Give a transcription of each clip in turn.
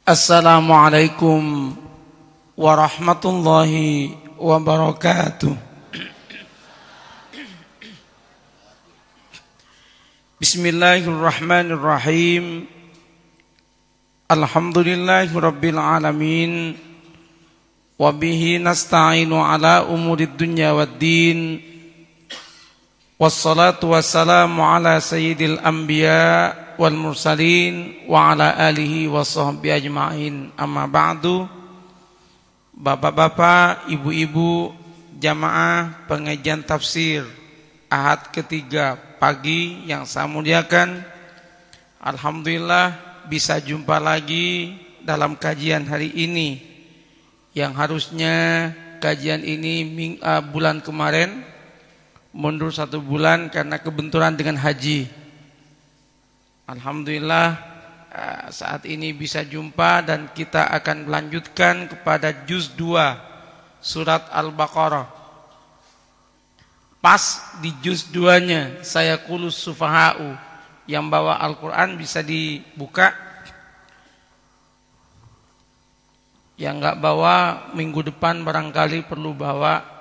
Assalamualaikum warahmatullahi wabarakatuh. Bismillahirrahmanirrahim. Alhamdulillahi rabbil alamin. Wabihi nasta'inu ala umurid dunya waddin. Wassalatu wassalamu ala sayyidil anbiya wal mursalin wa ala alihi wa sahbihi ajma'in. Amma ba'du. Bapak-bapak, ibu-ibu, jamaah pengajian tafsir Ahad ketiga pagi yang saya muliakan, alhamdulillah bisa jumpa lagi dalam kajian hari ini, yang harusnya kajian ini bulan kemarin mundur 1 bulan karena kebenturan dengan haji. Alhamdulillah saat ini bisa jumpa dan kita akan melanjutkan kepada juz 2 surat Al-Baqarah. Pas di juz 2-nya saya kulus sufaha'u, yang bawa Al-Quran bisa dibuka, yang enggak bawa minggu depan barangkali perlu bawa.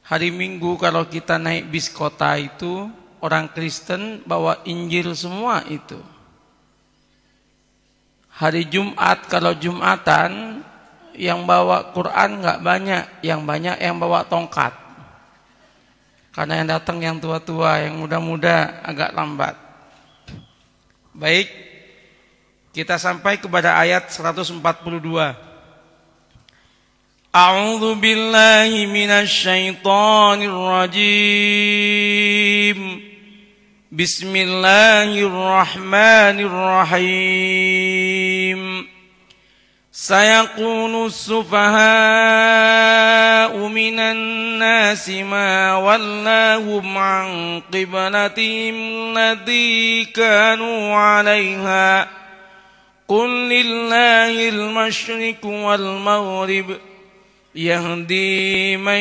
Hari Minggu kalau kita naik bis kota itu, orang Kristen bawa Injil semua itu. Hari Jumat kalau Jumatan, yang bawa Quran enggak banyak, yang banyak yang bawa tongkat. Karena yang datang yang tua-tua, yang muda-muda agak lambat. Baik, kita sampai kepada ayat 142. A'udzu billahi minasy syaithanir rajim. Bismillahirrahmanirrahim. Sayaqulu as-sufaha'u minan nasi ma wallahum 'an qiblatihim allati kanu 'alaiha. Qul lillahil masyriqu wal maghrib. Yahdi man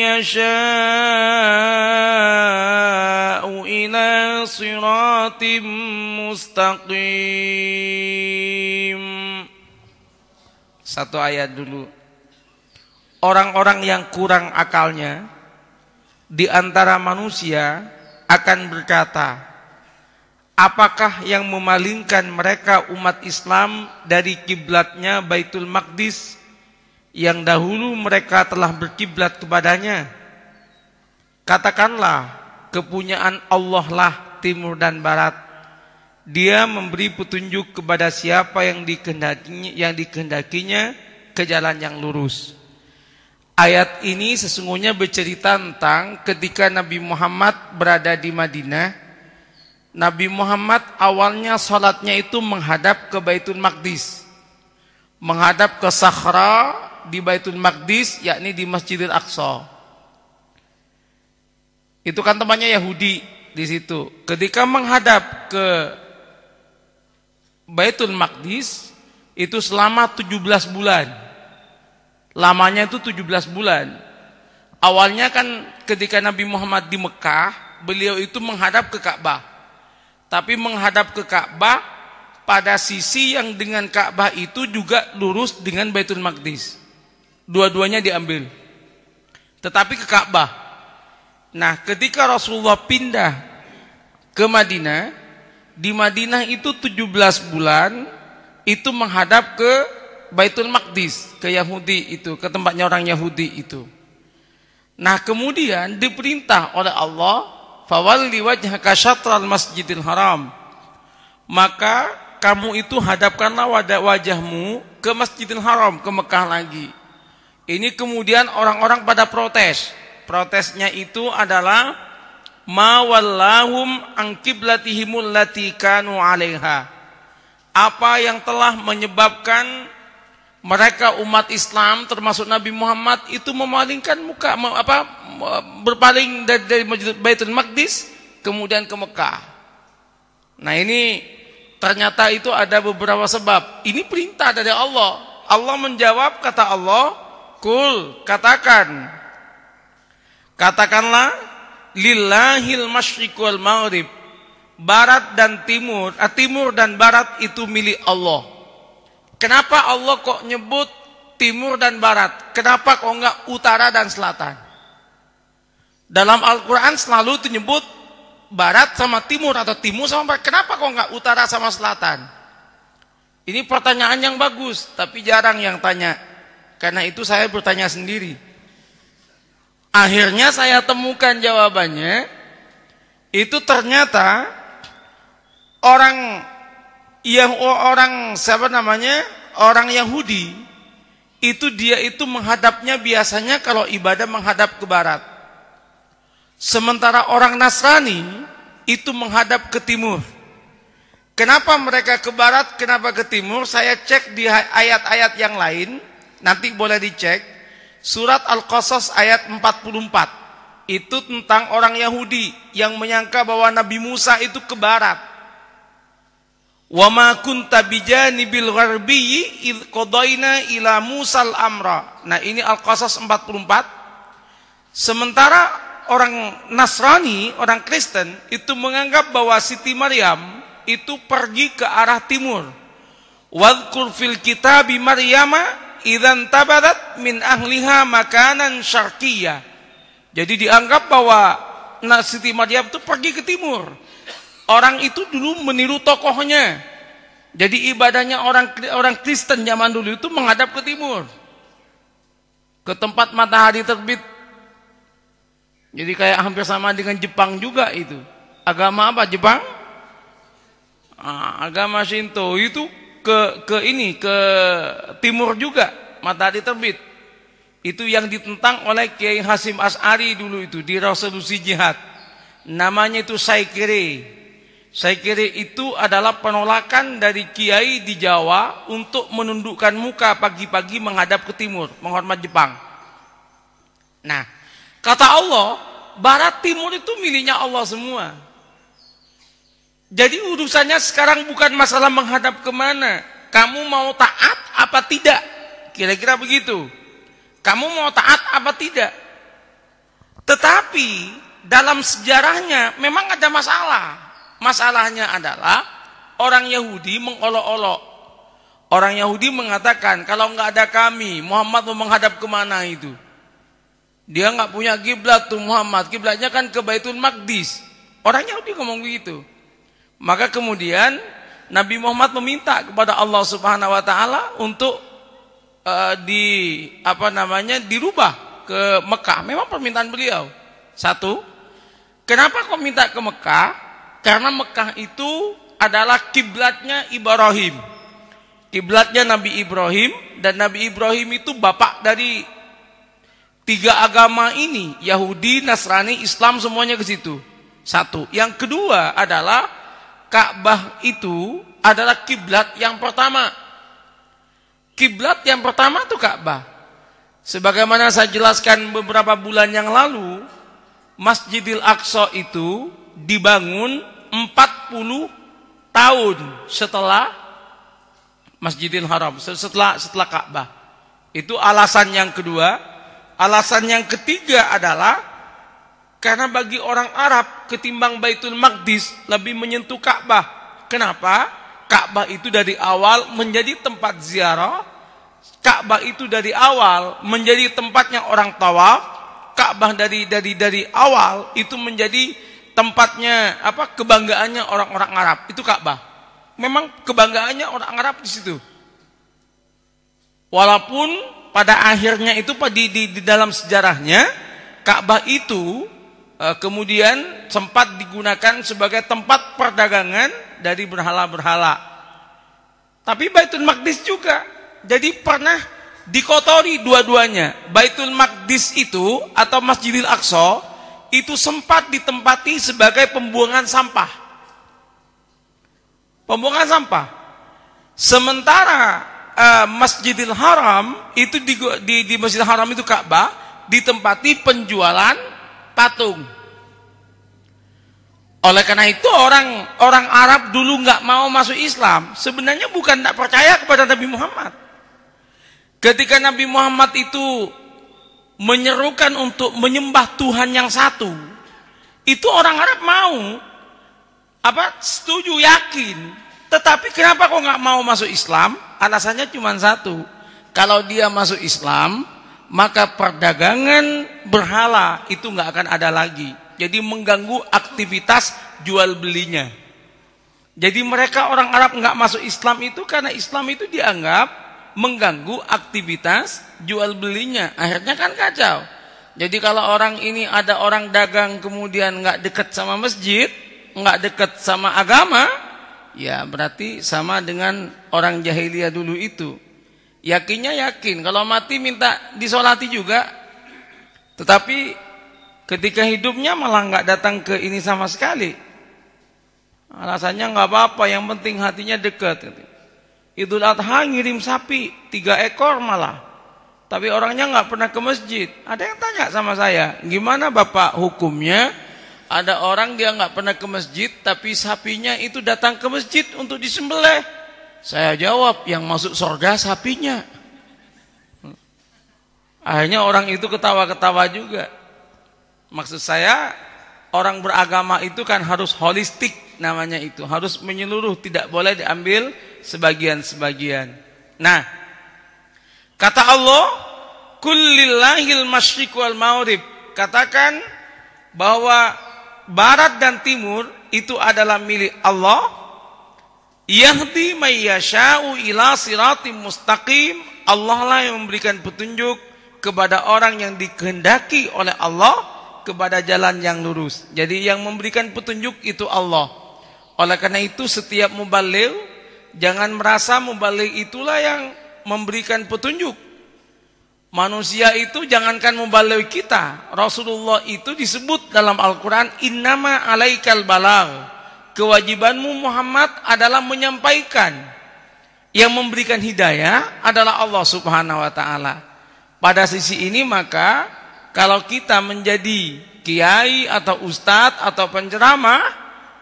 yasha'u ila siratim mustaqim. Satu ayat dulu. Orang-orang yang kurang akalnya di antara manusia akan berkata, apakah yang memalingkan mereka umat Islam dari kiblatnya Baitul Maqdis yang dahulu mereka telah berkiblat kepadanya? Katakanlah, kepunyaan Allah lah timur dan barat. Dia memberi petunjuk kepada siapa yang dikehendakinya ke jalan yang lurus. Ayat ini sesungguhnya bercerita tentang ketika Nabi Muhammad berada di Madinah. Nabi Muhammad awalnya salatnya itu menghadap ke Baitul Maqdis, menghadap ke Sakhra di Baitul Maqdis, yakni di Masjidil Aqsa. Itu kan tempatnya Yahudi di situ. Ketika menghadap ke Baitul Maqdis itu selama 17 bulan. Lamanya itu 17 bulan. Awalnya kan ketika Nabi Muhammad di Mekah, beliau itu menghadap ke Ka'bah. Tapi menghadap ke Ka'bah pada sisi yang dengan Ka'bah itu juga lurus dengan Baitul Maqdis. Dua-duanya diambil, tetapi ke Ka'bah. Nah, ketika Rasulullah pindah ke Madinah, di Madinah itu 17 bulan itu menghadap ke Baitul Maqdis, ke Yahudi itu, ke tempatnya orang Yahudi itu. Nah, kemudian diperintah oleh Allah, fawalli wajhaka syatral masjidil haram, maka kamu itu hadapkanlah wajahmu ke Masjidil Haram, ke Mekah lagi. Ini kemudian orang-orang pada protes. Protesnya itu adalah ma wallahum an qiblatihimul lati kanu 'alaiha. Apa yang telah menyebabkan mereka umat Islam termasuk Nabi Muhammad itu memalingkan muka, berpaling dari Baitul Maqdis kemudian ke Mekah. Nah, ini ternyata itu ada beberapa sebab. Ini perintah dari Allah. Allah menjawab, kata Allah, Kul, katakanlah lillahil masyriq wal maghrib, barat dan timur, timur dan barat itu milik Allah. Kenapa Allah kok nyebut timur dan barat? Kenapa kok enggak utara dan selatan? Dalam Al-Quran selalu menyebut barat sama timur atau timur sama barat. Kenapa kok enggak utara sama selatan? Ini pertanyaan yang bagus, tapi jarang yang tanya. Karena itu saya bertanya sendiri. Akhirnya saya temukan jawabannya. Itu ternyata orang Yahudi itu dia itu menghadapnya biasanya kalau ibadah menghadap ke barat. Sementara orang Nasrani itu menghadap ke timur. Kenapa mereka ke barat, kenapa ke timur? Saya cek di ayat-ayat yang lain, nanti boleh dicek. Surat Al-Qasas ayat 44. Itu tentang orang Yahudi yang menyangka bahwa Nabi Musa itu ke barat. Wa ma kunta bijanibil gharbiyyi id qadaina ila Musal amra. Nah, ini Al-Qasas 44. Sementara orang Nasrani, orang Kristen itu menganggap bahwa Siti Maryam itu pergi ke arah timur. Wadhkur fil kitabi Maryama idzan tabadat min ahliha makanan syarqiyyah. Jadi dianggap bahwa Siti Maryam itu pergi ke timur. Orang itu dulu meniru tokohnya. Jadi ibadahnya orang Kristen zaman dulu itu menghadap ke timur, ke tempat matahari terbit. Jadi kayak hampir sama dengan Jepang juga itu. Agama apa Jepang? Agama Shinto itu ke timur juga, matahari terbit. Itu yang ditentang oleh Kiai Hasyim Asy'ari dulu itu di resolusi jihad. Namanya itu Saikere. Saikere itu adalah penolakan dari kiai di Jawa untuk menundukkan muka pagi-pagi menghadap ke timur, menghormat Jepang. Nah, kata Allah, barat timur itu miliknya Allah semua. Jadi urusannya sekarang bukan masalah menghadap kemana. Kamu mau taat apa tidak? Kira-kira begitu. Kamu mau taat apa tidak? Tetapi dalam sejarahnya memang ada masalah. Masalahnya adalah orang Yahudi mengolok-olok. Orang Yahudi mengatakan kalau nggak ada kami, Muhammad mau menghadap kemana itu? Dia nggak punya kiblat tuh Muhammad. Kiblatnya kan ke Baitul Maqdis. Orang Yahudi ngomong begitu. Maka kemudian Nabi Muhammad meminta kepada Allah Subhanahu Wa Taala untuk dirubah ke Mekah. Memang permintaan beliau. Satu, kenapa kau minta ke Mekah? Karena Mekah itu adalah kiblatnya Ibrahim. Kiblatnya Nabi Ibrahim, dan Nabi Ibrahim itu bapak dari tiga agama ini, Yahudi, Nasrani, Islam, semuanya ke situ. Satu. Yang kedua adalah Ka'bah itu adalah kiblat yang pertama. Kiblat yang pertama itu Ka'bah. Sebagaimana saya jelaskan beberapa bulan yang lalu, Masjidil Aqsa itu dibangun 40 tahun setelah Masjidil Haram, setelah Ka'bah. Itu alasan yang kedua. Alasan yang ketiga adalah karena bagi orang Arab ketimbang Baitul Maqdis lebih menyentuh Ka'bah. Kenapa? Ka'bah itu dari awal menjadi tempat ziarah. Ka'bah itu dari awal menjadi tempatnya orang tawaf. Ka'bah dari awal itu menjadi tempatnya kebanggaannya orang-orang Arab. Itu Ka'bah. Memang kebanggaannya orang Arab di situ. Walaupun pada akhirnya itu di dalam sejarahnya Ka'bah itu kemudian sempat digunakan sebagai tempat perdagangan dari berhala-berhala. Tapi Baitul Maqdis juga. Jadi pernah dikotori dua-duanya. Baitul Maqdis itu atau Masjidil Aqsa itu sempat ditempati sebagai pembuangan sampah. Pembuangan sampah. Sementara Masjidil Haram itu di Masjidil Haram itu Ka'bah ditempati penjualan patung. Oleh karena itu orang Arab dulu nggak mau masuk Islam. Sebenarnya bukan tidak percaya kepada Nabi Muhammad. Ketika Nabi Muhammad itu menyerukan untuk menyembah Tuhan yang satu, itu orang Arab mau, setuju, yakin. Tetapi kenapa kok nggak mau masuk Islam? Alasannya cuma satu. Kalau dia masuk Islam, maka perdagangan berhala itu nggak akan ada lagi. Jadi mengganggu aktivitas jual belinya. Jadi mereka orang Arab nggak masuk Islam itu karena Islam itu dianggap mengganggu aktivitas jual belinya. Akhirnya kan kacau. Jadi kalau orang ini ada orang dagang kemudian nggak dekat sama masjid, nggak dekat sama agama, ya berarti sama dengan orang jahiliyah dulu itu. Yakinnya yakin, kalau mati minta disolati juga. Tetapi ketika hidupnya malah nggak datang ke ini sama sekali. Alasannya nggak apa-apa, yang penting hatinya dekat. Idul Adha ngirim sapi 3 ekor malah. Tapi orangnya nggak pernah ke masjid. Ada yang tanya sama saya, gimana Bapak hukumnya? Ada orang dia nggak pernah ke masjid, tapi sapinya itu datang ke masjid untuk disembelih. Saya jawab, yang masuk surga sapinya. Akhirnya orang itu ketawa-ketawa juga. Maksud saya, orang beragama itu kan harus holistik namanya itu. Harus menyeluruh, tidak boleh diambil sebagian-sebagian. Nah, kata Allah, kullillahil masyriq wal maghrib. Katakan bahwa barat dan timur itu adalah milik Allah. Yahdi may yasha'u ila siratim mustaqim. Allah lah yang memberikan petunjuk kepada orang yang dikehendaki oleh Allah kepada jalan yang lurus. Jadi yang memberikan petunjuk itu Allah. Oleh karena itu setiap mubaligh jangan merasa mubaligh itulah yang memberikan petunjuk. Manusia itu jangankan mubaligh kita, Rasulullah itu disebut dalam Al-Quran, innama alaikal balagh. Kewajibanmu Muhammad adalah menyampaikan. Yang memberikan hidayah adalah Allah Subhanahu wa ta'ala. Pada sisi ini maka kalau kita menjadi kiai atau ustadz atau penceramah,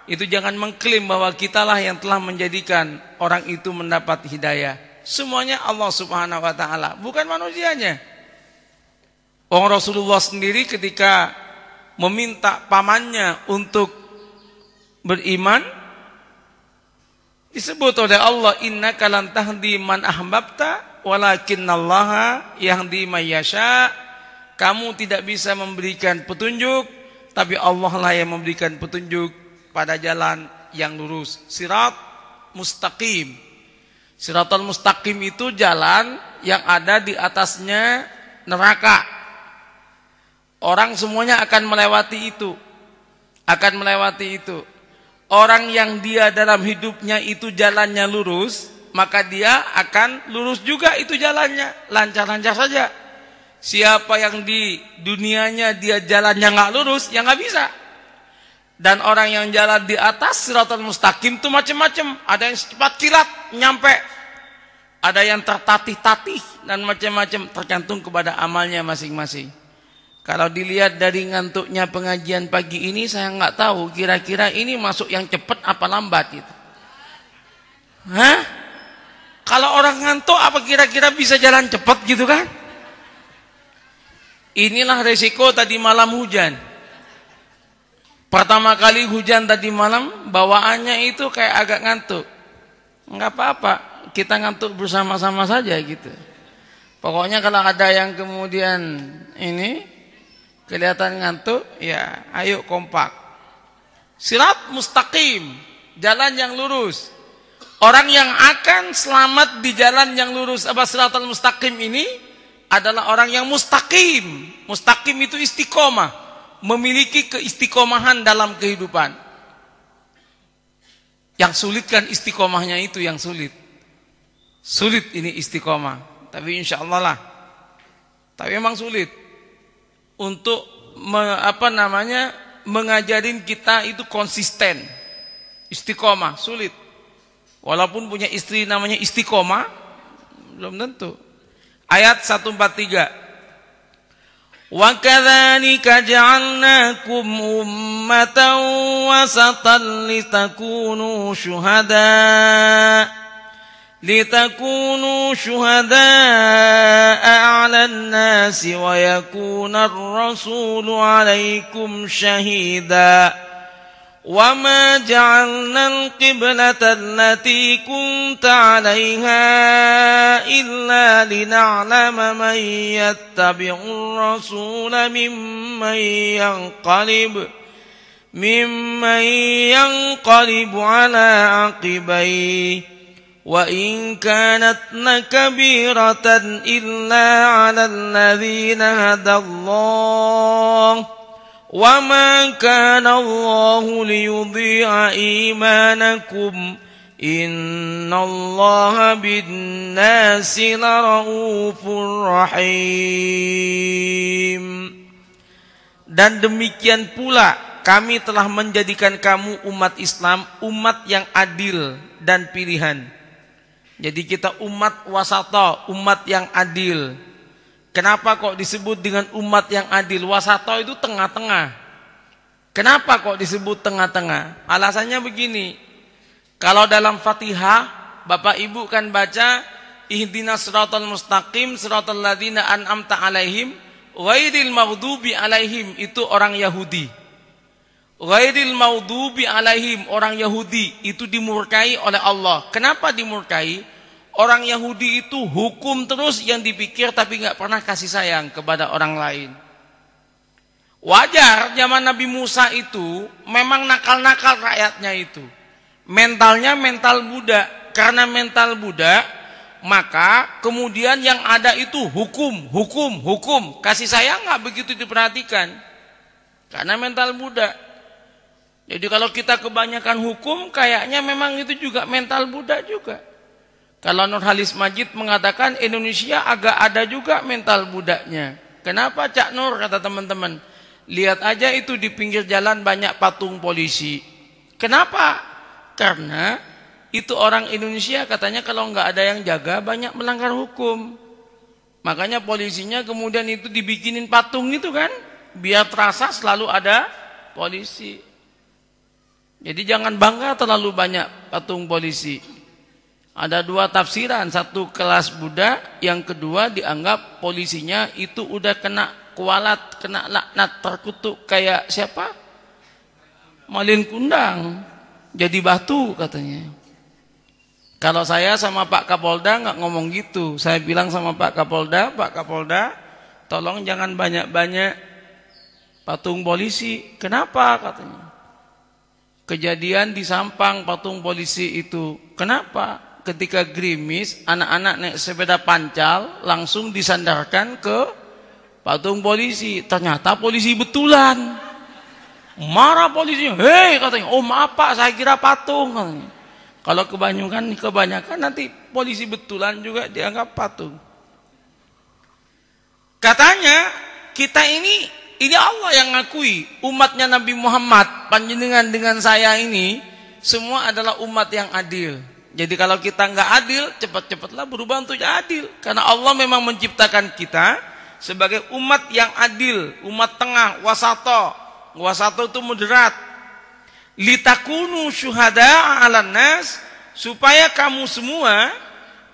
itu jangan mengklaim bahwa kitalah yang telah menjadikan orang itu mendapat hidayah. Semuanya Allah Subhanahu wa ta'ala, bukan manusianya. Orang Rasulullah sendiri ketika meminta pamannya untuk beriman, disebut oleh Allah, innaka lan tahdi man ahbabta walakinallaha yahdi may yasha. Kamu tidak bisa memberikan petunjuk, tapi Allah lah yang memberikan petunjuk pada jalan yang lurus. Sirat mustaqim. Siratal mustaqim itu jalan yang ada di atasnya neraka. Orang semuanya akan melewati itu. Akan melewati itu. Orang yang dia dalam hidupnya itu jalannya lurus, maka dia akan lurus juga itu jalannya, lancar-lancar saja. Siapa yang di dunianya dia jalannya nggak lurus, ya nggak bisa. Dan orang yang jalan di atas siratal mustaqim itu macam-macam. Ada yang cepat kilat nyampe, ada yang tertatih-tatih dan macam-macam, tergantung kepada amalnya masing-masing. Kalau dilihat dari ngantuknya pengajian pagi ini, saya nggak tahu kira-kira ini masuk yang cepat apa lambat gitu. Hah? Kalau orang ngantuk apa kira-kira bisa jalan cepat gitu kan? Inilah resiko tadi malam hujan. Pertama kali hujan tadi malam, bawaannya itu kayak agak ngantuk. Nggak apa-apa, kita ngantuk bersama-sama saja gitu. Pokoknya kalau ada yang kemudian ini kelihatan ngantuk, ya ayo kompak. Sirat mustaqim, jalan yang lurus. Orang yang akan selamat di jalan yang lurus apa siratal mustaqim ini adalah orang yang mustaqim. Mustaqim itu istiqomah, memiliki keistiqomahan dalam kehidupan. Yang sulit kan istiqomahnya itu yang sulit. Sulit ini istiqomah, tapi insya Allah lah. Tapi memang sulit untuk mengajarin kita itu konsisten, istiqomah, sulit. Walaupun punya istri namanya istiqomah, belum tentu. Ayat 143. Wa kadzalika ja'alnakum ummatan wasatan litakunu syuhada'a 'alan nasi wa yakuna ar-rasulu 'alaikum syahida وَمَا جَعَلْنَا الْقِبْلَةَ الَّتِي كُنْتَ عَلَيْهَا إِلَّا لِنَعْلَمَ مَنْ يَتَّبِعُ الرَّسُولَ مِمَّنْ يَنْقَلِبُ عَلَى عَقِبَيْهِ وَإِنْ كَانَتْ لَكَبِيرَةً إِلَّا عَلَى الَّذِينَ هَدَى اللَّهُ وَمَا كَانَ اللَّهُ لِيُضِيعَ إِيمَانَكُمْ إِنَّ اللَّهَ بِالنَّاسِ لَرَءُوفٌ رَحِيمٌ. Dan demikian pula kami telah menjadikan kamu umat Islam, umat yang adil dan pilihan. Jadi kita umat wasata, umat yang adil. Kenapa kok disebut dengan umat yang adil? Wasata itu tengah-tengah. Kenapa kok disebut tengah-tengah? Alasannya begini. Kalau dalam Fatihah, Bapak Ibu kan baca ihdinas siratal mustaqim siratal ladzina an'amta alaihim ghairil maghdubi alaihim, itu orang Yahudi. Ghairil maghdubi alaihim, orang Yahudi itu dimurkai oleh Allah. Kenapa dimurkai? Orang Yahudi itu hukum terus yang dipikir tapi nggak pernah kasih sayang kepada orang lain. Wajar zaman Nabi Musa itu memang nakal-nakal rakyatnya itu. Mentalnya mental budak. Karena mental budak, maka kemudian yang ada itu hukum. Kasih sayang nggak begitu diperhatikan. Karena mental budak. Jadi kalau kita kebanyakan hukum, kayaknya memang itu juga mental budak juga. Kalau Nurhalis Majid mengatakan Indonesia agak ada juga mental budaknya. Kenapa Cak Nur, kata teman-teman? Lihat aja itu di pinggir jalan banyak patung polisi. Kenapa? Karena itu orang Indonesia katanya kalau nggak ada yang jaga banyak melanggar hukum. Makanya polisinya kemudian itu dibikinin patung itu kan, biar terasa selalu ada polisi. Jadi jangan bangga terlalu banyak patung polisi. Ada dua tafsiran, satu kelas budak, yang kedua dianggap polisinya itu udah kena kualat, kena laknat, terkutuk kayak siapa? Malin Kundang, jadi batu katanya. Kalau saya sama Pak Kapolda nggak ngomong gitu, saya bilang sama Pak Kapolda, tolong jangan banyak-banyak patung polisi. Kenapa katanya? Kejadian di Sampang patung polisi itu, kenapa? Ketika gerimis, anak-anak naik sepeda pancal langsung disandarkan ke patung polisi. Ternyata polisi betulan. Marah polisinya, hei katanya, oh maaf Pak, saya kira patung katanya. Kalau kebanyakan nanti polisi betulan juga dianggap patung. Katanya kita ini Allah yang ngakui umatnya Nabi Muhammad, panjenengan dengan saya ini semua adalah umat yang adil. Jadi kalau kita nggak adil, cepat-cepatlah berubah untuk adil. Karena Allah memang menciptakan kita sebagai umat yang adil, umat tengah, wasata. Wasata itu moderat. Litakunu syuhada'a 'alan nas, supaya kamu semua,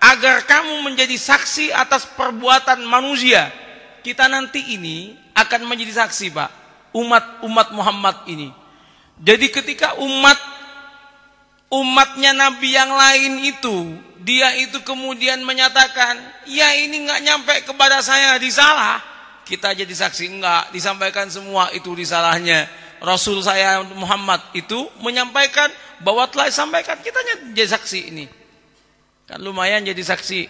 agar kamu menjadi saksi atas perbuatan manusia. Kita nanti ini akan menjadi saksi, Pak. Umat Muhammad ini. Jadi ketika umatnya Nabi yang lain itu, dia itu kemudian menyatakan, ya ini nggak nyampe kepada saya, disalah. Kita jadi saksi, enggak, disampaikan semua itu disalahnya. Rasul saya Muhammad itu menyampaikan bahwa telah disampaikan, kita jadi saksi ini. Kan lumayan jadi saksi,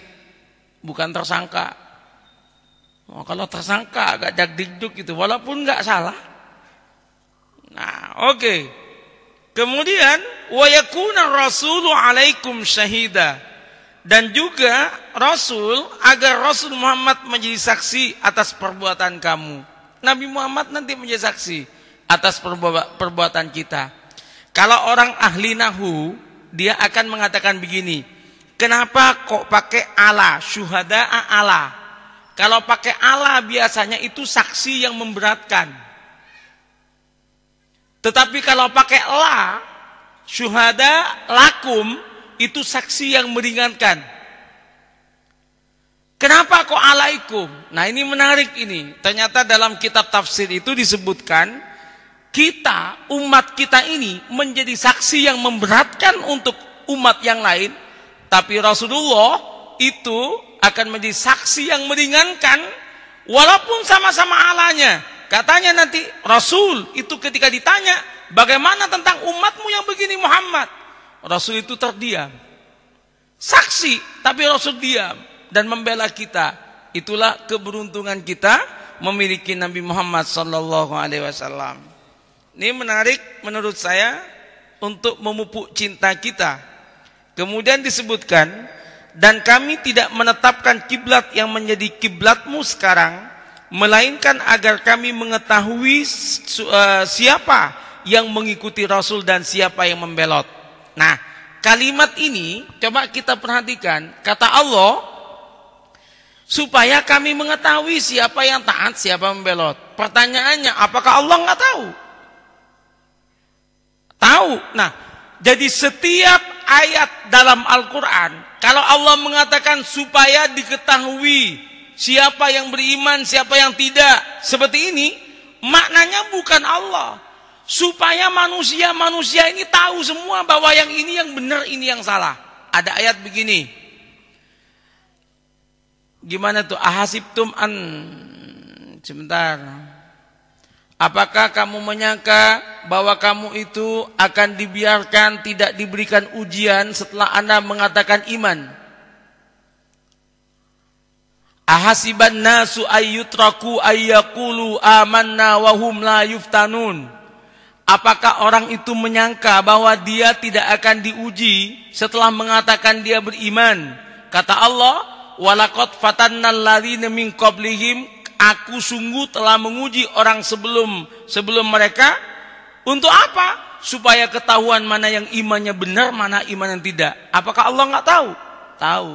bukan tersangka. Oh, kalau tersangka agak dagdikduk gitu, walaupun nggak salah. Nah, oke. Kemudian wa yakuna rasulu alaikum syahida, dan juga Rasul, agar Rasul Muhammad menjadi saksi atas perbuatan kamu. Nabi Muhammad nanti menjadi saksi atas perbuatan kita. Kalau orang ahli nahwu, dia akan mengatakan begini, kenapa kok pakai ala, syuhada'a ala? Kalau pakai ala biasanya itu saksi yang memberatkan. Tetapi kalau pakai la, syuhada lakum, itu saksi yang meringankan. Kenapa kok alaikum? Nah ini menarik ini. Ternyata dalam kitab tafsir itu disebutkan kita, umat kita ini menjadi saksi yang memberatkan untuk umat yang lain, tapi Rasulullah itu akan menjadi saksi yang meringankan walaupun sama-sama Allahnya. Katanya nanti Rasul itu ketika ditanya, bagaimana tentang umatmu yang begini Muhammad? Rasul itu terdiam. Saksi, tapi Rasul diam dan membela kita. Itulah keberuntungan kita memiliki Nabi Muhammad sallallahu alaihi wasallam. Ini menarik menurut saya untuk memupuk cinta kita. Kemudian disebutkan, dan kami tidak menetapkan kiblat yang menjadi kiblatmu sekarang, melainkan agar kami mengetahui siapa yang mengikuti Rasul dan siapa yang membelot. Nah, kalimat ini coba kita perhatikan. Kata Allah, supaya kami mengetahui siapa yang taat, siapa yang membelot. Pertanyaannya, apakah Allah nggak tahu? Tahu. Nah, jadi setiap ayat dalam Al-Quran, kalau Allah mengatakan supaya diketahui siapa yang beriman, siapa yang tidak, seperti ini, maknanya bukan Allah. Supaya manusia ini tahu semua bahwa yang ini yang benar, ini yang salah. Ada ayat begini. Gimana tuh? Ahasibtum an... Sebentar. Apakah kamu menyangka bahwa kamu itu akan dibiarkan tidak diberikan ujian setelah Anda mengatakan iman? Ahasiban nasu ayyutraku ayyakulu amanna wa hum la yuftanun. Apakah orang itu menyangka bahwa dia tidak akan diuji setelah mengatakan dia beriman? Kata Allah, walaqad fatannal ladzina min qablihim, aku sungguh telah menguji orang sebelum mereka. Untuk apa? Supaya ketahuan mana yang imannya benar, mana iman yang tidak. Apakah Allah nggak tahu? Tahu.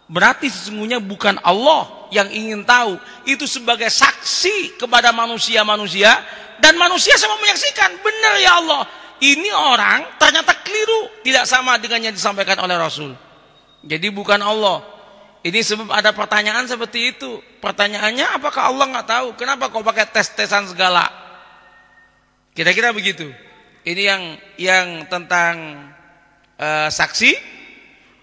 Berarti sesungguhnya bukan Allah yang ingin tahu. Itu sebagai saksi kepada manusia-manusia. Dan manusia semua menyaksikan. Benar ya Allah. Ini orang ternyata keliru. Tidak sama dengan yang disampaikan oleh Rasul. Jadi bukan Allah. Ini sebab ada pertanyaan seperti itu. Pertanyaannya, apakah Allah nggak tahu? Kenapa kau pakai tes-tesan segala? Kira-kira begitu. Ini yang tentang saksi.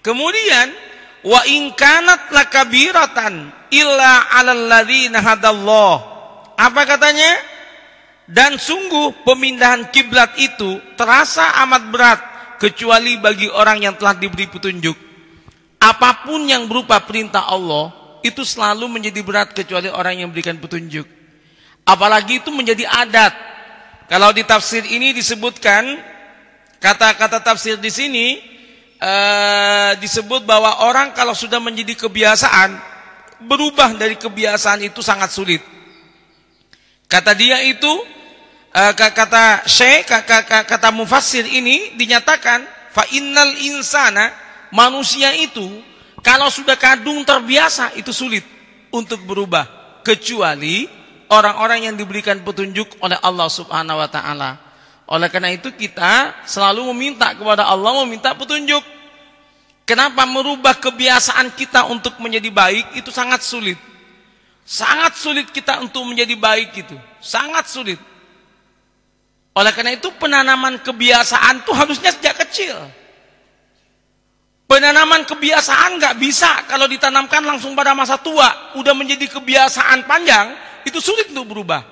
Kemudian, wa in kanat lakabiratan illa 'alal ladzina hadallah. Apa katanya? Dan sungguh pemindahan kiblat itu terasa amat berat kecuali bagi orang yang telah diberi petunjuk. Apapun yang berupa perintah Allah itu selalu menjadi berat kecuali orang yang memberikan petunjuk. Apalagi itu menjadi adat. Kalau di tafsir ini disebutkan, kata-kata tafsir di sini disebut bahwa orang kalau sudah menjadi kebiasaan, berubah dari kebiasaan itu sangat sulit. Kata dia itu, kata Syekh, kata mufassir ini dinyatakan, fa innal insana, manusia itu kalau sudah kadung terbiasa itu sulit untuk berubah, kecuali orang-orang yang diberikan petunjuk oleh Allah Subhanahu wa taala. Oleh karena itu kita selalu meminta kepada Allah, meminta petunjuk. Kenapa merubah kebiasaan kita untuk menjadi baik itu sangat sulit. Sangat sulit kita untuk menjadi baik itu. Sangat sulit. Oleh karena itu penanaman kebiasaan itu harusnya sejak kecil. Penanaman kebiasaan nggak bisa kalau ditanamkan langsung pada masa tua. Udah menjadi kebiasaan panjang, itu sulit untuk berubah.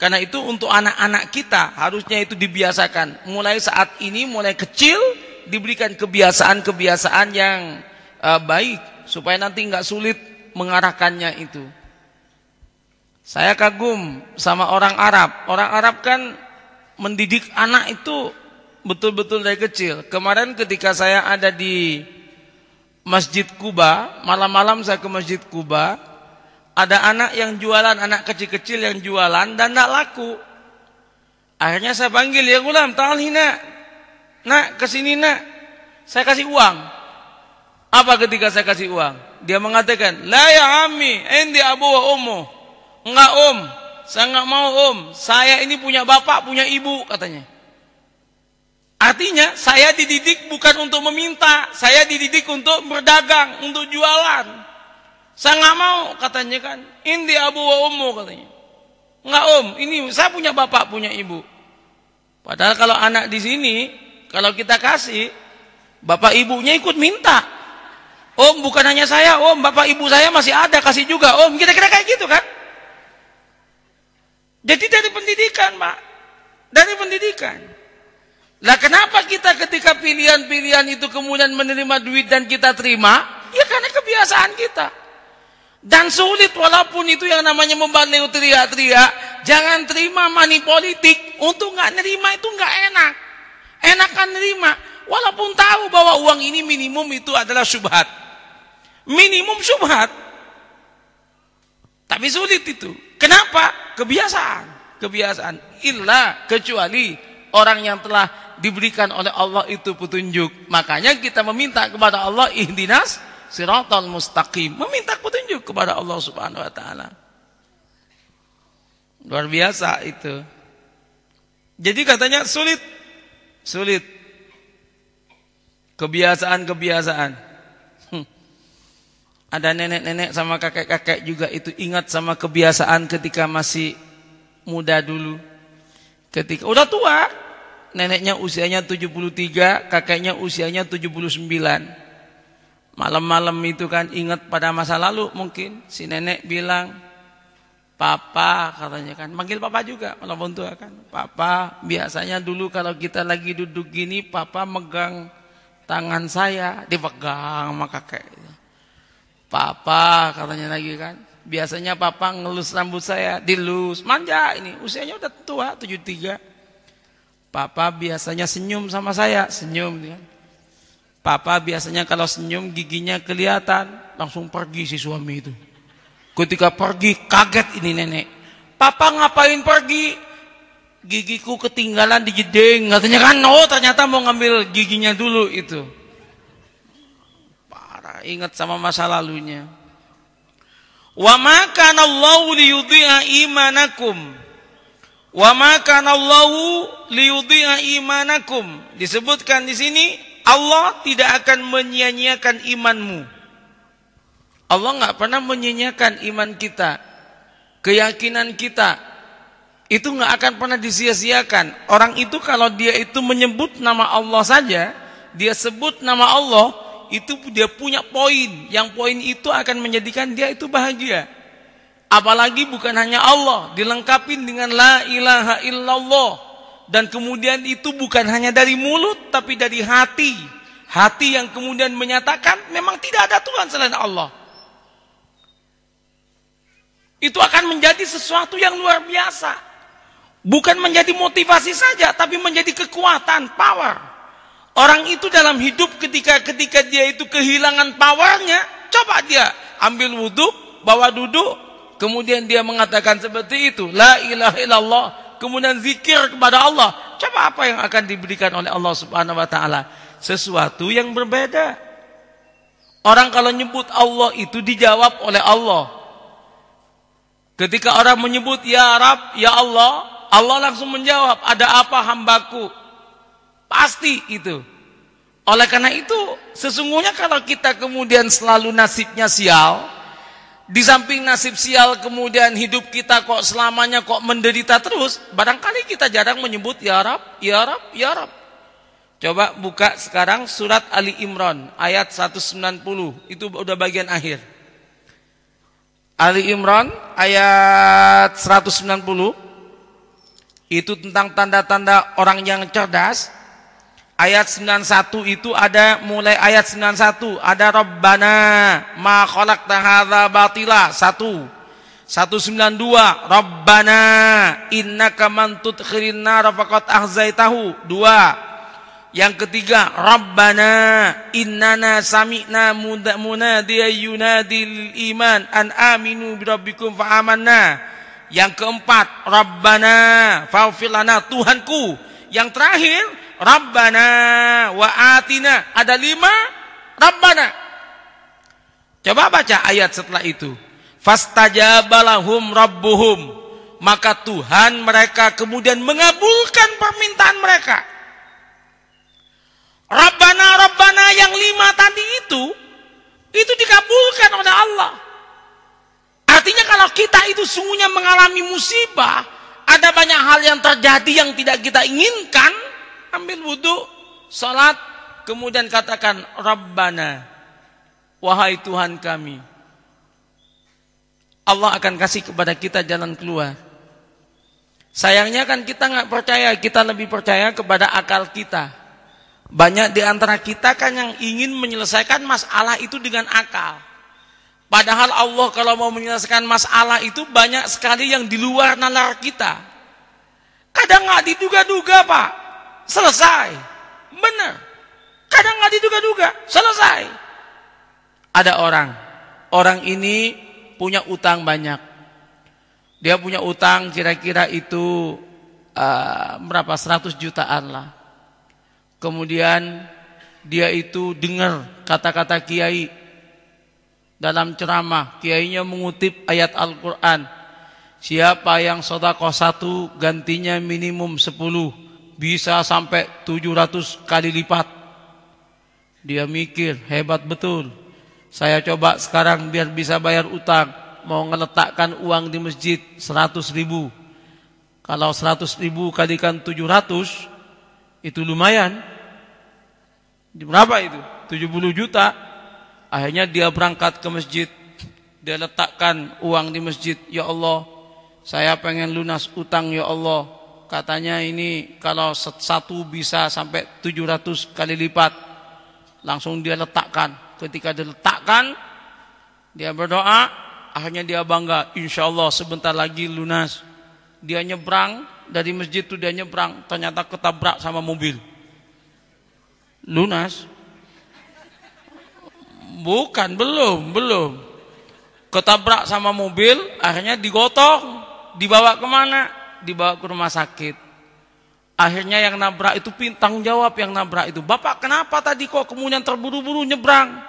Karena itu untuk anak-anak kita harusnya itu dibiasakan. Mulai saat ini, mulai kecil, diberikan kebiasaan-kebiasaan yang baik. Supaya nanti nggak sulit mengarahkannya itu. Saya kagum sama orang Arab. Orang Arab kan mendidik anak itu betul-betul dari kecil. Kemarin ketika saya ada di Masjid Kuba, malam-malam saya ke Masjid Kuba, ada anak yang jualan, anak kecil-kecil yang jualan dan tidak laku. Akhirnya saya panggil, ya gulam, ta'al hina. Nak, kesini nak. Saya kasih uang. Apa ketika saya kasih uang? Dia mengatakan, la ya ammi, endi abu wa ummu. Enggak om, saya enggak mau om. Saya ini punya bapak, punya ibu, katanya. Artinya, saya dididik bukan untuk meminta. Saya dididik untuk berdagang, untuk jualan. Saya nggak mau, katanya kan. Indi abu wa ummu, katanya. Nggak om, ini saya punya bapak, punya ibu. Padahal kalau anak di sini, kalau kita kasih, bapak ibunya ikut minta. Om, bukan hanya saya, om, bapak ibu saya masih ada, kasih juga, om. Kira-kira kayak gitu kan? Jadi dari pendidikan, Pak. Dari pendidikan. Lah kenapa kita ketika pilihan-pilihan itu kemudian menerima duit dan kita terima? Ya karena kebiasaan kita. Dan sulit walaupun itu yang namanya membalik teriak-teriak. Jangan terima money politik. Untuk nggak nerima itu nggak enak. Enakan nerima. Walaupun tahu bahwa uang ini minimum itu adalah syubhat. Minimum syubhat. Tapi sulit itu. Kenapa? Kebiasaan. Kebiasaan. Illa kecuali orang yang telah diberikan oleh Allah itu petunjuk. Makanya kita meminta kepada Allah ihdinas siratal mustaqim. Meminta petunjuk kepada Allah Subhanahu wa taala. Luar biasa itu. Jadi katanya sulit. Sulit. Kebiasaan-kebiasaan. Ada nenek-nenek sama kakek-kakek juga itu ingat sama kebiasaan ketika masih muda dulu. Ketika udah tua, neneknya usianya 73, kakeknya usianya 79. Malam-malam itu kan ingat pada masa lalu mungkin si nenek bilang, "Papa," katanya kan, manggil papa juga walaupun tua kan. "Papa, biasanya dulu kalau kita lagi duduk gini, papa megang tangan saya," dipegang sama kakek. "Papa," katanya lagi kan, "biasanya papa ngelus rambut saya, dilus, manja ini, usianya udah tua 73. Papa biasanya senyum sama saya," senyum kan. "Papa biasanya kalau senyum giginya kelihatan," langsung pergi si suami itu. Ketika pergi kaget ini nenek. "Papa ngapain pergi?" "Gigiku ketinggalan di jeding," katanya kan. Oh ternyata mau ngambil giginya dulu itu. Parah, ingat sama masa lalunya. Wa ma kana Allahu liyudhi'a imanakum. Wa ma kana Allahu liyudhi'a imanakum. Disebutkan di sini Allah tidak akan menyia-nyiakan imanmu. Allah enggak pernah menyia-nyiakan iman kita. Keyakinan kita itu enggak akan pernah disia-siakan. Orang itu kalau dia itu menyebut nama Allah saja, dia sebut nama Allah, itu dia punya poin. Yang poin itu akan menjadikan dia itu bahagia. Apalagi bukan hanya Allah, dilengkapi dengan la ilaha illallah. Dan kemudian itu bukan hanya dari mulut, tapi dari hati. Hati yang kemudian menyatakan memang tidak ada Tuhan selain Allah. Itu akan menjadi sesuatu yang luar biasa. Bukan menjadi motivasi saja, tapi menjadi kekuatan, power. Orang itu dalam hidup ketika dia itu kehilangan powernya, coba dia ambil wudhu, bawa duduk, kemudian dia mengatakan seperti itu, la ilaha illallah, kemudian zikir kepada Allah. Coba apa yang akan diberikan oleh Allah Subhanahu wa taala? Sesuatu yang berbeda. Orang kalau nyebut Allah itu dijawab oleh Allah. Ketika orang menyebut ya Rab, ya Allah, Allah langsung menjawab, "Ada apa hambaku?" Pasti itu. Oleh karena itu, sesungguhnya kalau kita kemudian selalu nasibnya sial, di samping nasib sial kemudian hidup kita kok selamanya kok menderita terus, barangkali kita jarang menyebut ya Rab, ya Rab, ya Rab. Coba buka sekarang surat Ali Imran ayat 190, itu udah bagian akhir. Ali Imran ayat 190 itu tentang tanda-tanda orang yang cerdas. Ayat 91 itu ada, mulai ayat 91 ada Rabbana ma khalaqta hadza batila 1. 192 Rabbana innaka man tudkhilin nar faqad ahzaitahu 2. Yang ketiga Rabbana innana sami'na munadiyan yunadil iman an aminu birabbikum fa amanna. Yang keempat Rabbana faghfir lana, Tuhanku. Yang terakhir Rabbana wa atina. Ada 5 Rabbana. Coba baca ayat setelah itu. Fastajabalahum rabbuhum, maka Tuhan mereka kemudian mengabulkan permintaan mereka. Rabbana, Rabbana yang 5 tadi itu dikabulkan oleh Allah. Artinya kalau kita itu sungguhnya mengalami musibah, Ada banyak hal yang terjadi yang tidak kita inginkan. Ambil wudu, salat, kemudian katakan Rabbana, wahai Tuhan kami. Allah akan kasih kepada kita jalan keluar. Sayangnya kan kita nggak percaya, kita lebih percaya kepada akal kita. Banyak di antara kita kan yang ingin menyelesaikan masalah itu dengan akal. Padahal Allah kalau mau menyelesaikan masalah itu banyak sekali yang di luar nalar kita. Kadang nggak diduga-duga, Pak, selesai, benar. Kadang nggak diduga-duga, selesai. Ada orang ini punya utang banyak. Dia punya utang kira-kira itu berapa, 100 jutaan lah. Kemudian dia itu dengar kata-kata kiai dalam ceramah. Kiainya mengutip ayat Al-Quran. Siapa yang sedekah 1 gantinya minimum 10, bisa sampai 700 kali lipat. Dia mikir, hebat betul. Saya coba sekarang biar bisa bayar utang. Mau ngeletakkan uang di masjid 100 ribu. Kalau 100 ribu kalikan 700, itu lumayan. Berapa itu? 70 juta. Akhirnya dia berangkat ke masjid. Dia letakkan uang di masjid. Ya Allah, saya pengen lunas utang ya Allah. Katanya ini kalau 1 bisa sampai 700 kali lipat. Langsung dia letakkan. Ketika diletakkan, dia berdoa. Akhirnya dia bangga, insya Allah sebentar lagi lunas. Dia nyebrang dari masjid itu, dia nyebrang, ternyata ketabrak sama mobil. Lunas? Bukan, belum. Ketabrak sama mobil, akhirnya digotong, dibawa kemana? Dibawa ke rumah sakit. Akhirnya yang nabrak itu tanggung jawab yang nabrak itu. Bapak kenapa tadi kok kemudian terburu-buru nyebrang?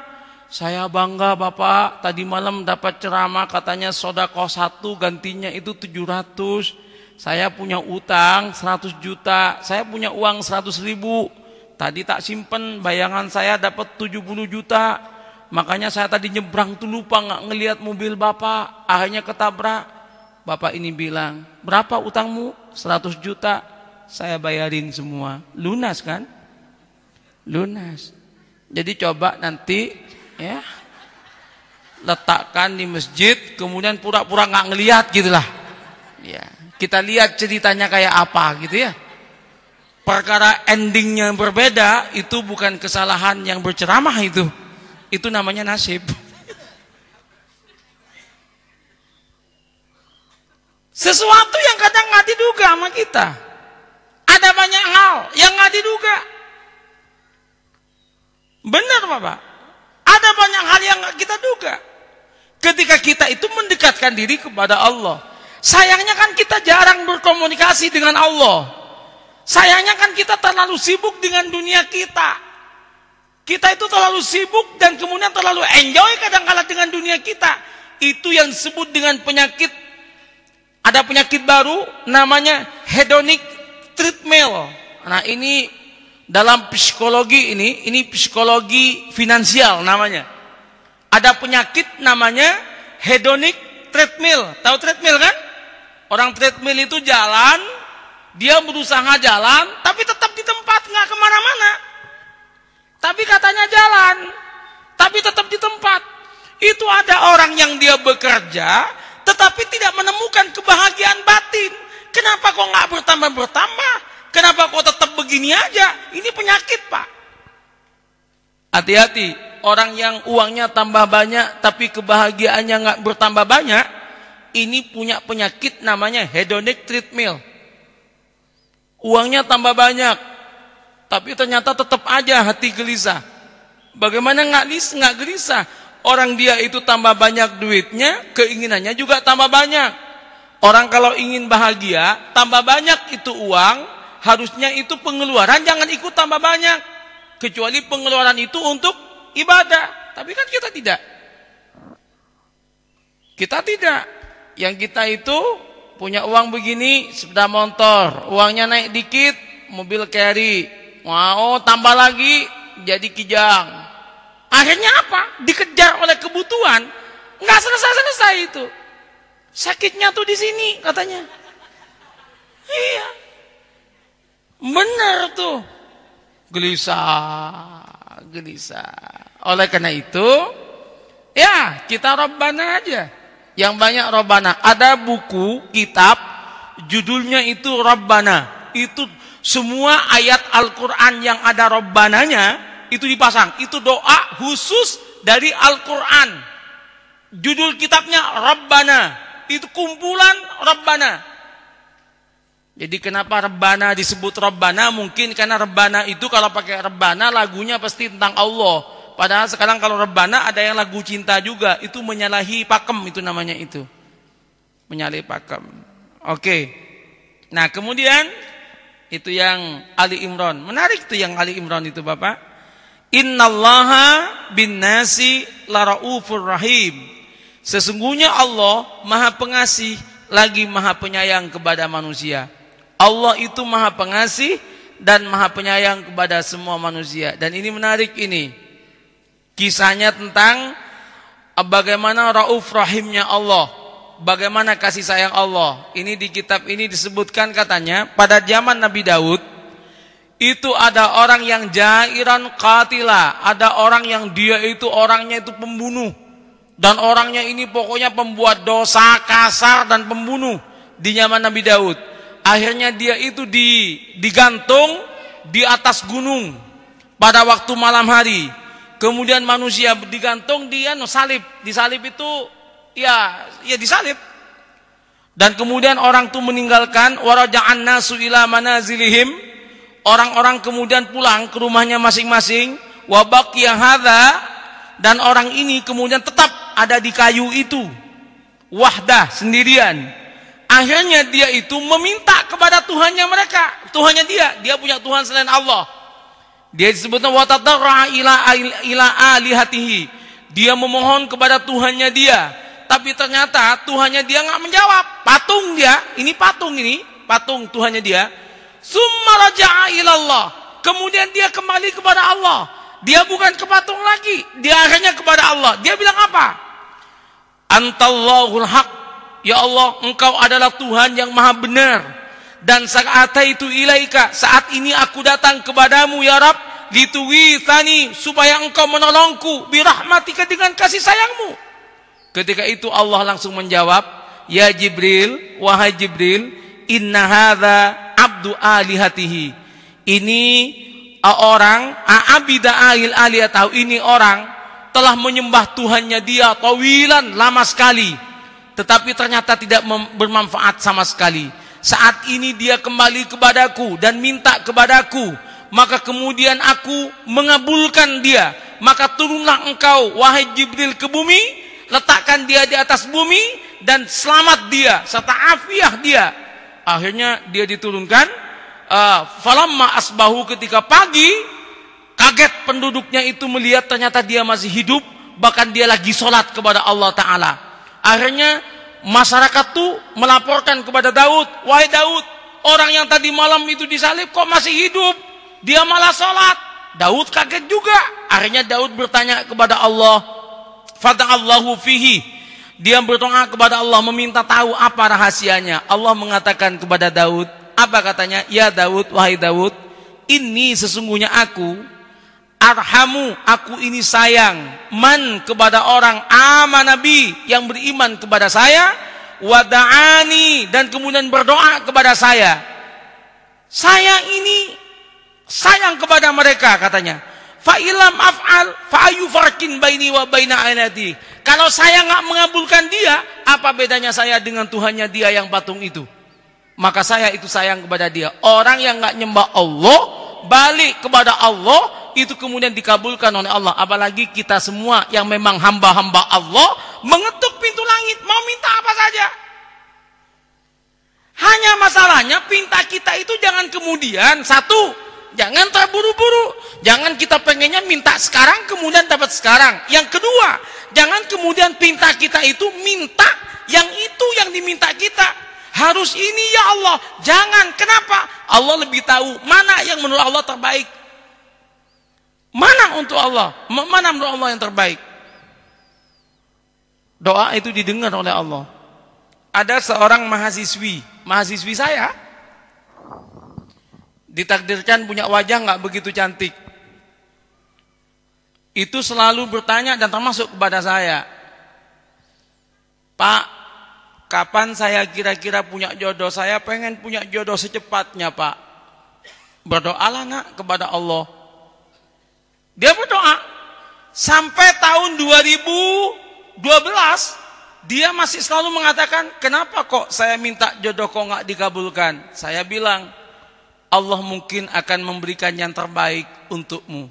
Saya bangga Bapak, tadi malam dapat ceramah katanya sedekah 1 gantinya itu 700. Saya punya utang 100 juta, saya punya uang 100 ribu. Tadi tak simpen, bayangan saya dapat 70 juta. Makanya saya tadi nyebrang tuh lupa nggak ngelihat mobil Bapak, akhirnya ketabrak. Bapak ini bilang, berapa utangmu? 100 juta. Saya bayarin semua. Lunas kan? Lunas. Jadi coba nanti ya, letakkan di masjid, kemudian pura-pura nggak ngelihat gitulah. Ya, kita lihat ceritanya kayak apa gitu ya. Perkara endingnya berbeda itu bukan kesalahan yang berceramah itu namanya nasib. Sesuatu yang kadang nggak diduga sama kita. Ada banyak hal yang nggak diduga. Benar Bapak. Ada banyak hal yang kita duga. Ketika kita itu mendekatkan diri kepada Allah. Sayangnya kan kita jarang berkomunikasi dengan Allah. Sayangnya kan kita terlalu sibuk dengan dunia kita. Kita itu terlalu sibuk dan kemudian terlalu enjoy kadang-kala dengan dunia kita. Itu yang disebut dengan penyakit. Ada penyakit baru namanya hedonic treadmill. Nah ini dalam psikologi ini psikologi finansial namanya. Ada penyakit namanya hedonic treadmill. Tahu treadmill kan? Orang treadmill itu jalan, dia berusaha jalan, tapi tetap di tempat, nggak kemana-mana. Tapi katanya jalan, tapi tetap di tempat. Itu ada orang yang dia bekerja, tetapi tidak menemukan kebahagiaan batin. Kenapa kok nggak bertambah-bertambah? Kenapa kok tetap begini aja? Ini penyakit Pak. Hati-hati, orang yang uangnya tambah banyak tapi kebahagiaannya nggak bertambah banyak, ini punya penyakit namanya hedonic treadmill. Uangnya tambah banyak, tapi ternyata tetap aja hati gelisah. Bagaimana nggak gelisah? Orang dia itu tambah banyak duitnya, keinginannya juga tambah banyak. Orang kalau ingin bahagia, tambah banyak itu uang. Harusnya itu pengeluaran jangan ikut tambah banyak. Kecuali pengeluaran itu untuk ibadah. Tapi kan kita tidak. Kita tidak. Yang kita itu punya uang begini, sepeda motor. Uangnya naik dikit, mobil carry. Wow, tambah lagi, jadi kijang. Akhirnya apa? Dikejar oleh kebutuhan. Nggak selesai-selesai itu. Sakitnya tuh di sini katanya. Iya. Benar tuh. Gelisah. Oleh karena itu, ya kita Rabbana aja. Yang banyak Rabbana. Ada buku, kitab, judulnya itu Rabbana. Itu semua ayat Al-Quran yang ada Rabbananya, itu dipasang. Itu doa khusus dari Al-Quran. Judul kitabnya Rabbana. Itu kumpulan Rabbana. Jadi kenapa Rabbana disebut Rabbana? Mungkin karena Rabbana itu kalau pakai Rabbana lagunya pasti tentang Allah. Padahal sekarang kalau Rabbana ada yang lagu cinta juga. Itu menyalahi pakem itu namanya itu. Menyalahi pakem. Oke. Nah kemudian itu yang Ali Imran. Menarik tuh yang Ali Imran itu Bapak. Innallaha bin nasi laraufur rahim. Sesungguhnya Allah maha pengasih lagi maha penyayang kepada manusia. Allah itu maha pengasih dan maha penyayang kepada semua manusia. Dan ini menarik ini. Kisahnya tentang bagaimana rauf rahimnya Allah. Bagaimana kasih sayang Allah. Ini di kitab ini disebutkan katanya pada zaman Nabi Daud itu ada orang yang jairan qatila, ada orang yang dia itu orangnya itu pembunuh. Dan orangnya ini pokoknya pembuat dosa kasar dan pembunuh di zaman Nabi Daud. Akhirnya dia itu digantung di atas gunung pada waktu malam hari. Kemudian manusia digantung dia salib. Disalib itu ya disalib. Dan kemudian orang itu meninggalkan waraja'an nasu ila manazilihim. Orang-orang kemudian pulang ke rumahnya masing-masing. Wa baqiya hadza, dan orang ini kemudian tetap ada di kayu itu. Wahdah, sendirian. Akhirnya dia itu meminta kepada Tuhannya mereka. Tuhannya dia punya Tuhan selain Allah. Dia disebutnya wa tadarra ila alihatihi. Dia memohon kepada Tuhannya dia. Tapi ternyata Tuhannya dia enggak menjawab. Patung dia, ini patung Tuhannya dia. Summa raja'a ilallah. Kemudian dia kembali kepada Allah. Dia bukan ke patung lagi, dia akhirnya kepada Allah. Dia bilang apa? Antallahul haq. Ya Allah, engkau adalah Tuhan yang maha benar. Dan saat itu ilaika, saat ini aku datang kepadamu ya Rabb, lituwithani, supaya engkau menolongku birahmatika, dengan kasih sayangmu. Ketika itu Allah langsung menjawab, ya Jibril, wahai Jibril, inna hadza abdu alihatihi. Ini orang abida ahil aliyatahu, ini orang telah menyembah Tuhannya dia tawilan, lama sekali, tetapi ternyata tidak bermanfaat sama sekali. Saat ini dia kembali kepadaku dan minta kepadaku, maka kemudian aku mengabulkan dia. Maka turunlah engkau wahai Jibril ke bumi, letakkan dia di atas bumi, dan selamat dia serta afiah dia. Akhirnya dia diturunkan. Falamma asbahu, ketika pagi, kaget penduduknya itu melihat ternyata dia masih hidup, bahkan dia lagi sholat kepada Allah Ta'ala. Akhirnya masyarakat tuh melaporkan kepada Daud, wahai Daud, orang yang tadi malam itu disalib kok masih hidup, dia malah sholat. Daud kaget juga. Akhirnya Daud bertanya kepada Allah, fata'allahu fihi. Dia berdoa kepada Allah, meminta tahu apa rahasianya. Allah mengatakan kepada Daud, apa katanya? Ya Daud, wahai Daud, ini sesungguhnya aku arhamu, aku ini sayang man, kepada orang nabi yang beriman kepada saya, wada'ani, dan kemudian berdoa kepada saya. Saya ini sayang kepada mereka katanya. Fa ilam af'al fa ayu farqin baini wa baina ayati. Kalau saya enggak mengabulkan dia, apa bedanya saya dengan Tuhannya dia yang patung itu? Maka saya itu sayang kepada dia. Orang yang enggak nyembah Allah, balik kepada Allah, itu kemudian dikabulkan oleh Allah. Apalagi kita semua yang memang hamba-hamba Allah, mengetuk pintu langit, mau minta apa saja. Hanya masalahnya pinta kita itu jangan kemudian, satu, jangan terburu-buru. Jangan kita pengennya minta sekarang kemudian dapat sekarang. Yang kedua, jangan kemudian pinta kita itu minta yang itu yang diminta kita. Harus ini ya Allah. Jangan, kenapa? Allah lebih tahu mana yang menurut Allah terbaik. Mana untuk Allah? Mana menurut Allah yang terbaik? Doa itu didengar oleh Allah. Ada seorang mahasiswi saya, ditakdirkan punya wajah nggak begitu cantik, itu selalu bertanya dan termasuk kepada saya, Pak, kapan saya kira-kira punya jodoh? Saya pengen punya jodoh secepatnya, Pak. Berdoalah nak kepada Allah. Dia berdoa sampai tahun 2012 dia masih selalu mengatakan, kenapa kok saya minta jodoh kok nggak dikabulkan? Saya bilang, Allah mungkin akan memberikan yang terbaik untukmu.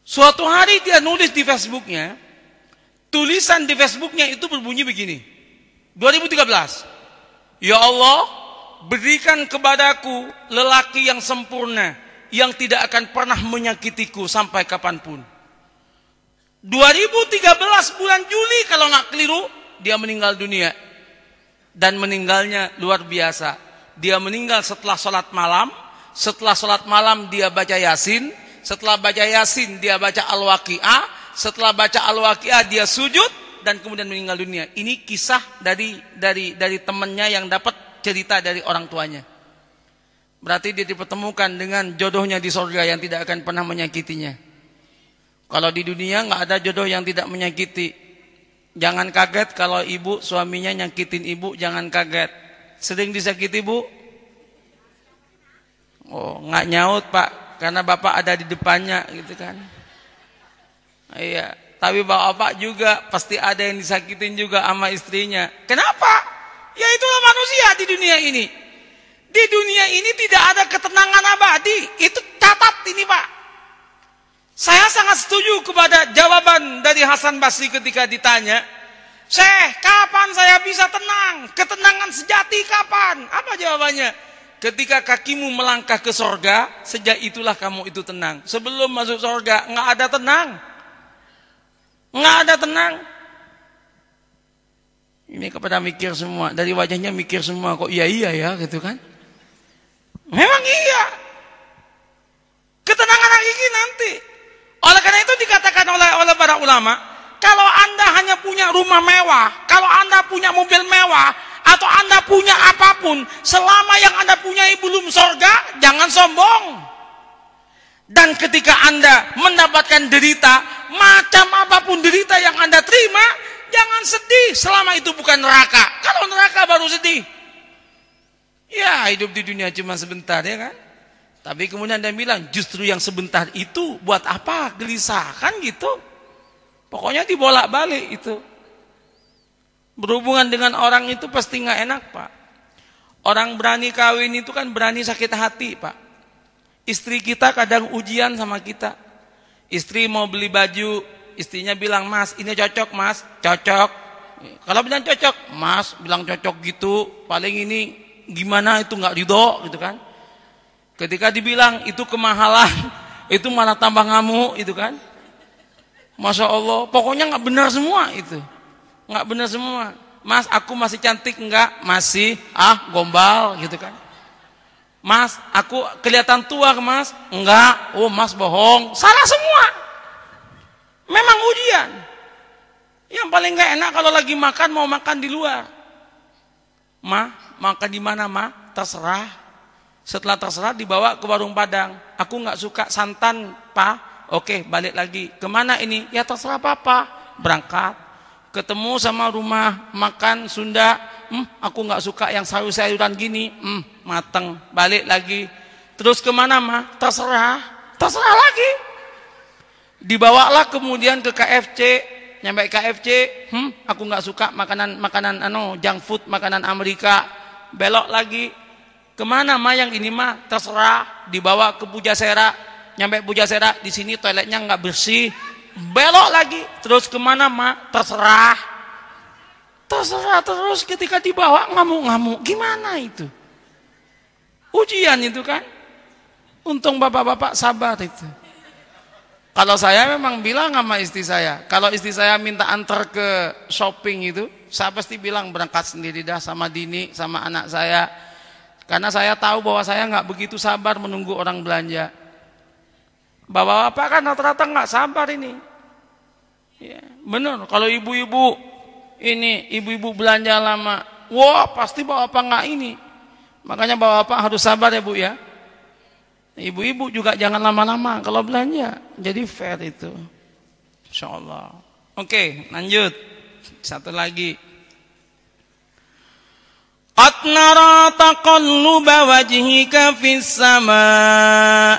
Suatu hari dia nulis di Facebooknya, tulisan di Facebooknya itu berbunyi begini, 2013, ya Allah, berikan kepadaku lelaki yang sempurna, yang tidak akan pernah menyakitiku sampai kapanpun. 2013 bulan Juli kalau nggak keliru, dia meninggal dunia. Dan meninggalnya luar biasa. Dia meninggal setelah sholat malam. Setelah sholat malam dia baca Yasin. Setelah baca Yasin dia baca Al-Waqi'ah. Setelah baca Al-Waqi'ah dia sujud dan kemudian meninggal dunia. Ini kisah dari temannya yang dapat cerita dari orang tuanya. Berarti dia dipertemukan dengan jodohnya di surga yang tidak akan pernah menyakitinya. Kalau di dunia nggak ada jodoh yang tidak menyakiti. Jangan kaget kalau ibu suaminya nyakitin ibu, jangan kaget. Sering disakiti ibu? Oh, nggak nyaut Pak, karena bapak ada di depannya, gitu kan? Iya, tapi bapak juga pasti ada yang disakitin juga sama istrinya. Kenapa? Ya itulah manusia di dunia ini. Di dunia ini tidak ada ketenangan abadi. Itu catat ini Pak. Saya sangat setuju kepada jawaban dari Hasan Basri ketika ditanya, Syekh, kapan saya bisa tenang? Ketenangan sejati kapan? Apa jawabannya? Ketika kakimu melangkah ke sorga, sejak itulah kamu itu tenang. Sebelum masuk sorga, nggak ada tenang. Nggak ada tenang. Ini kepada mikir semua. Dari wajahnya mikir semua. Kok iya ya gitu kan? Memang iya. Ketenangan hakiki nanti. Oleh karena itu dikatakan oleh para ulama, kalau Anda hanya punya rumah mewah, kalau Anda punya mobil mewah, atau Anda punya apapun, selama yang Anda punyai belum surga, jangan sombong. Dan ketika Anda mendapatkan derita, macam apapun derita yang Anda terima, jangan sedih selama itu bukan neraka. Kalau neraka baru sedih. Ya, hidup di dunia cuma sebentar, ya kan? Tapi kemudian dia bilang, justru yang sebentar itu buat apa gelisah, kan gitu. Pokoknya dibolak-balik itu. Berhubungan dengan orang itu pasti nggak enak Pak. Orang berani kawin itu kan berani sakit hati Pak. Istri kita kadang ujian sama kita. Istri mau beli baju, istrinya bilang, Mas ini cocok Mas, cocok. Kalau bilang cocok, Mas bilang cocok gitu, paling ini gimana itu nggak ridho gitu kan. Ketika dibilang itu kemahalan, itu malah tambah ngamuk itu kan. Masya Allah, pokoknya nggak benar semua itu. Nggak benar semua. Mas, aku masih cantik enggak? Masih. Gombal gitu kan. Mas, aku kelihatan tua Mas? Enggak. Oh, Mas bohong. Salah semua. Memang ujian. Yang paling nggak enak kalau lagi makan mau makan di luar. Makan di mana, Ma? Terserah. Setelah terserah dibawa ke warung Padang. Aku nggak suka santan, Pak. Oke, balik lagi. Kemana ini? Ya terserah Papa. Berangkat. Ketemu sama rumah makan Sunda. Aku nggak suka yang sayur-sayuran gini. Mateng. Balik lagi. Terus kemana Ma? Terserah. Terserah lagi. Dibawalah kemudian ke KFC. Nyampe KFC. Aku nggak suka makanan junk food, makanan Amerika. Belok lagi. Kemana Ma yang ini Ma? Terserah. Dibawa ke Pujasera. Nyampe Pujasera, di sini toiletnya nggak bersih. Belok lagi. Terus kemana Ma? Terserah. Terserah terus. Ketika dibawa ngamuk-ngamuk. Gimana itu? Ujian itu kan. Untung bapak-bapak sabar itu. Kalau saya memang bilang sama istri saya, kalau istri saya minta antar ke shopping itu, saya pasti bilang berangkat sendiri dah sama Dini, sama anak saya. Karena saya tahu bahwa saya nggak begitu sabar menunggu orang belanja. Bapak-bapak kan rata-rata nggak sabar ini. Ya, benar. Kalau ibu-ibu belanja lama, wah pasti bapak nggak ini. Makanya bapak harus sabar ya Bu ya. Ibu-ibu juga jangan lama-lama kalau belanja. Jadi fair itu. Insyaallah. Oke, lanjut. Satu lagi. Qad nara taqalluba wajhika fis sama'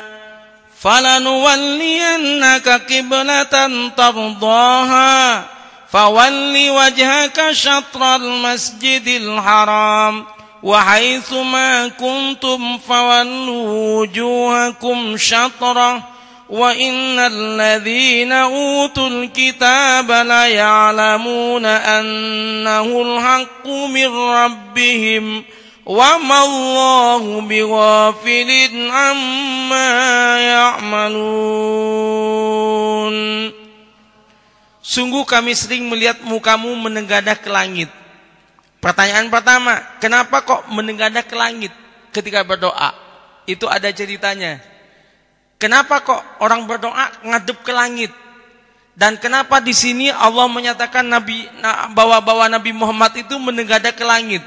falanuwalliyannaka qiblatan tardaha fawalli wajhaka syatral masjidil haram wa haitsu ma kuntum fawallu wujuhakum syatrah wa innal ladzina utul kitaba la ya'lamuna annahul haqqu mir rabbihim wa mallahu bighafilin amma ya'malun. Sungguh kami sering melihat mukamu menengadah ke langit. Pertanyaan pertama, kenapa kok menengadah ke langit ketika berdoa? Itu ada ceritanya. Kenapa kok orang berdoa ngadep ke langit? Dan kenapa di sini Allah menyatakan bahwa Nabi Muhammad itu menengadah ke langit?